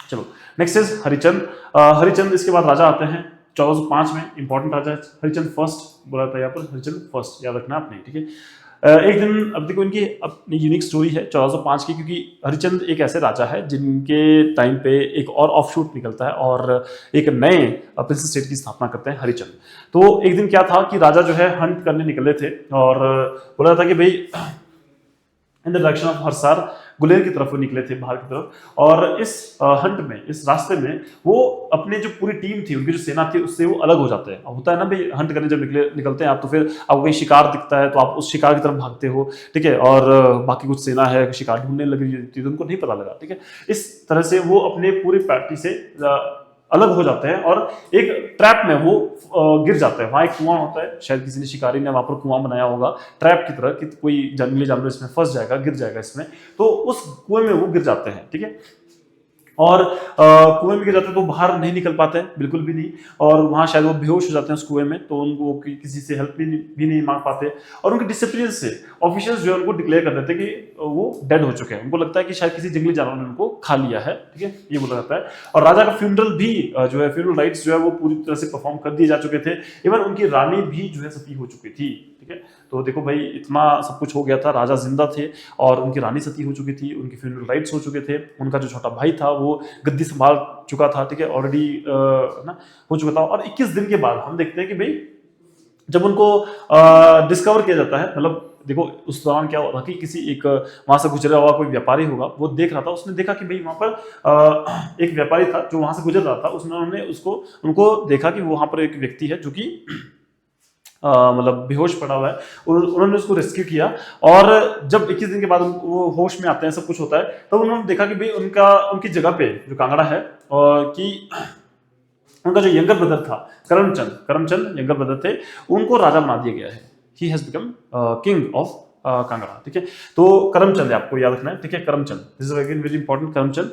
चलो नेक्स्ट इज हरिचंद। हरिचंद इसके बाद राजा आते हैं 1405 में, इंपॉर्टेंट राजा है हरिचंद फर्स्ट, बोला था यहाँ पर हरिचंद फर्स्ट, याद रखना आपने। ठीक है, एक दिन, अब देखो इनकी अपनी यूनिक स्टोरी है 1405 की, क्योंकि हरिचंद एक ऐसे राजा है जिनके टाइम पे एक और ऑफशूट निकलता है और एक नए प्रिंस स्टेट की स्थापना करते हैं हरिचंद। तो एक दिन क्या था कि राजा जो है हंट करने निकले थे, और बोला था कि भाई in the direction of Harsar, Guler की तरफ वो निकले थे, बाहर की तरफ, और इस हंट में, इस रास्ते में वो अपने जो पूरी टीम थी, उनकी जो सेना थी, उससे वो अलग हो जाते हैं। अब होता है ना भाई, हंट करने जब निकलते हैं आप, तो फिर आपको कहीं शिकार दिखता है तो आप उस शिकार की तरफ भागते हो, ठीक है, और बाकी कुछ सेना है शिकार ढूंढने लगी थी तो उनको नहीं पता लगा। ठीक है, इस तरह से वो अपने पूरी पार्टी से अलग हो जाते हैं और एक ट्रैप में वो गिर जाते हैं। वहां एक कुआं होता है, शायद किसी ने शिकारी ने वहां पर कुआं बनाया होगा ट्रैप की तरह कि कोई जंगली जानवर इसमें फंस जाएगा, गिर जाएगा इसमें, तो उस कुएं में वो गिर जाते हैं। ठीक है, और कुएं में गिर जाते हैं तो बाहर नहीं निकल पाते हैं, बिल्कुल भी नहीं, और वहां शायद वो बेहोश हो जाते हैं उस कुएं में, तो उनको किसी से हेल्प भी नहीं मांग पाते, और उनके डिसिप्लिन से ऑफिशियल्स जो है उनको डिक्लेयर कर देते हैं कि वो डेड हो चुके हैं। उनको लगता है कि शायद किसी जंगली जानवर ने उनको खा लिया है। ठीक है, ये बोला जाता है। और राजा का फ्यूनरल भी जो है, फ्यूनरल राइट्स जो है वो पूरी तरह से परफॉर्म कर दिए जा चुके थे, इवन उनकी रानी भी जो है सती हो चुकी थी। ठीक है, तो देखो भाई इतना सब कुछ हो गया था, राजा जिंदा थे और उनकी रानी सती हो चुकी थी, उनके फ्यूनरल राइट्स हो चुके थे, उनका जो छोटा भाई था वो गद्दी संभाल चुका था। ठीक है, ऑलरेडी ना हो चुका था। और 21 दिन के बाद हम देखते हैं कि भाई जब उनको डिस्कवर किया जाता है, मतलब देखो उस दौरान क्या हुआ था कि किसी एक वहां से गुजरा हुआ कोई व्यापारी होगा, वो देख रहा था, उसने देखा कि भाई वहां पर एक व्यापारी था जो वहां से गुजर रहा था, उन्होंने उनको देखा कि वहां पर एक व्यक्ति है जो कि मतलब बेहोश पड़ा हुआ है, उन्होंने उसको रेस्क्यू किया। और जब 21 दिन के बाद वो होश में आते हैं, सब कुछ होता है, तब तो उन्होंने देखा कि भाई उनकी जगह पे जो कांगड़ा है, कि उनका जो यंगर ब्रदर था करमचंद यंगर ब्रदर थे, उनको राजा बना दिया गया है। He has become king of Kangra. ठीक है, तो करमचंद आपको याद रखना है। ठीक है, Karamchand, this is again very important. Karamchand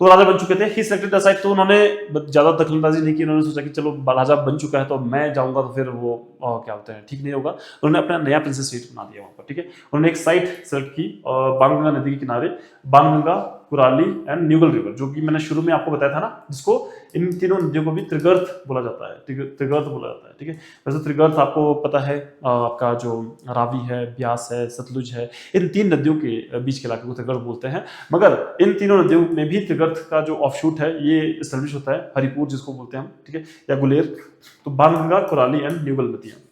तो राजा बन चुके थे। ही सेलेक्टेड द साइड, तो उन्होंने ज्यादा दखलंदाजी नहीं की, उन्होंने सोचा कि चलो राजा बन चुका है तो मैं जाऊंगा तो फिर वो क्या होता है, ठीक नहीं होगा। उन्होंने अपना नया प्रिंसेस स्टेट बना दिया वहां पर। ठीक है, उन्होंने एक साइट सेलेक्ट की बाणगंगा नदी के किनारे, बाणगंगा, कुराली एंड न्यूगल रिवर, जो कि मैंने शुरू में आपको बताया था ना, जिसको इन तीनों नदियों को भी त्रिगर्त बोला जाता है, त्रिगर्त बोला जाता है। ठीक है, वैसे त्रिगर्त आपको पता है, आपका जो रावी है, ब्यास है, सतलुज है, इन तीन नदियों के बीच के इलाके को त्रिगर्त बोलते हैं। मगर इन तीनों नदियों में भी त्रिगर्त का जो ऑफशूट है ये एस्टेब्लिश होता है, हरिपुर जिसको बोलते हैं हम, ठीक है, या गुलेर। तो बाणगंगा, कुराली एंड न्यूगल नदियां,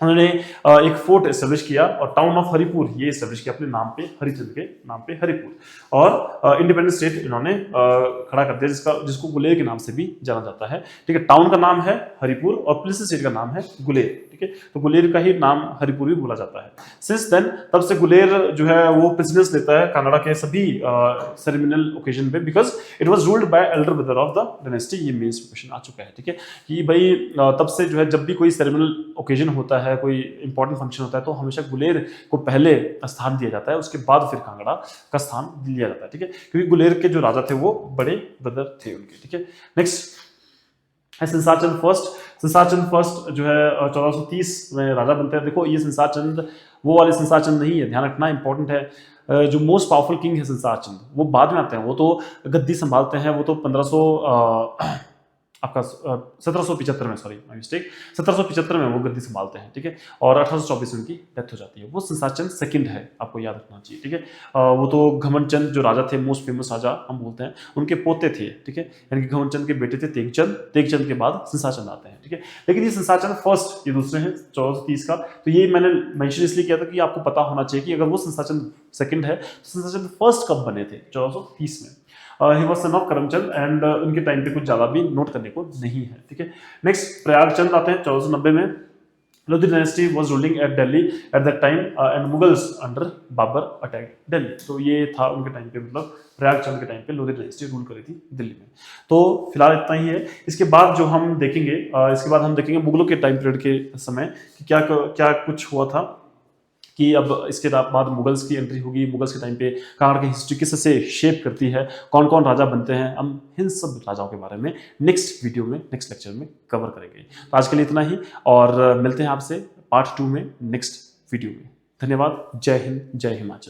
उन्होंने एक फोर्ट एस्टेब्लिश किया और टाउन ऑफ हरिपुर ये एस्टेब्लिश किया अपने नाम पे, हरिचंद के नाम पे हरिपुर, और इंडिपेंडेंट स्टेट इन्होंने खड़ा कर दिया, जिसको गुलेर के नाम से भी जाना जाता है। ठीक है, टाउन का नाम है हरिपुर और प्रिंस स्टेट का नाम है गुलेर। ठीक है, तो गुलेर का ही नाम हरिपुर भी बोला जाता है। सिंस देन, तब से गुलेर जो है वो प्रिजनर्स लेता है कांगड़ा के सभी सेरेमनियल ओकेजन पे, because it was ruled by Elder brother of the dynasty. ये मेंस क्वेश्चन आ चुका है। ठीक है, कि भाई तब से जो है जब भी कोई सेरेमनियल ओकेजन होता है, कोई इंपॉर्टेंट फंक्शन होता है, तो हमेशा गुलेर को पहले स्थान दिया जाता है, उसके बाद फिर कांगड़ा का स्थान लिया जाता है। ठीक है, क्योंकि गुलेर के जो राजा थे वो बड़े ब्रदर थे उनके। ठीक है, नेक्स्ट है संसारचंद फर्स्ट। संसारचंद फर्स्ट जो है 1430 में राजा बनते हैं। देखो ये संसारचंद वो वाले संसारचंद नहीं है, ध्यान रखना, इंपॉर्टेंट है। जो मोस्ट पावरफुल किंग है संसारचंद, वो बाद में आते हैं, वो तो गद्दी संभालते हैं, वो तो 1500 आपका 1775 में, सॉरी माय मिस्टेक, 1775 में वो गद्दी संभालते हैं। ठीक है, और 1824 में उनकी डेथ हो जाती है। वो संसारचंद सेकंड है, आपको याद रखना चाहिए। ठीक है, वो तो घमंडचंद जो राजा थे, मोस्ट फेमस राजा हम बोलते हैं, उनके पोते थे। ठीक है, यानी कि घमंडचंद के बेटे थे तेगचंद, तेगचंद के बाद संसारचंद आते हैं। ठीक है, लेकिन ये संसारचंद फर्स्ट, ये दूसरे हैं 1430 का। तो ये मैंने मेंशन इसलिए किया था कि आपको पता होना चाहिए कि अगर वो संसारचंद सेकंड है तो संसारचंद फर्स्ट कब बने थे, 1430 में। He was son of Karamchand and उनके टाइम पे कुछ ज्यादा भी नोट करने को नहीं है। ठीक है, नेक्स्ट प्रयागचंद आते हैं 1490 में। Lodhi dynasty was ruling at Delhi at that time and Mughals under Babur attack Delhi. तो ये था उनके टाइम पे, मतलब प्रयाग चंद के टाइम पे लोधी डायनेस्टी रूल करी थी दिल्ली में। तो फिलहाल इतना ही है। इसके बाद जो हम देखेंगे इसके बाद हम देखेंगे मुगलों के टाइम पीरियड के समय कि क्या क्या कुछ हुआ था, कि अब इसके बाद मुगल्स की एंट्री होगी। मुगल्स के टाइम पे कांगड़ा की हिस्ट्री किस से शेप करती है, कौन कौन राजा बनते हैं, हम इन सब राजाओं के बारे में नेक्स्ट वीडियो में, नेक्स्ट लेक्चर में कवर करेंगे। तो आज के लिए इतना ही, और मिलते हैं आपसे पार्ट 2 में नेक्स्ट वीडियो में। धन्यवाद। जय हिंद, जय हिमाचल।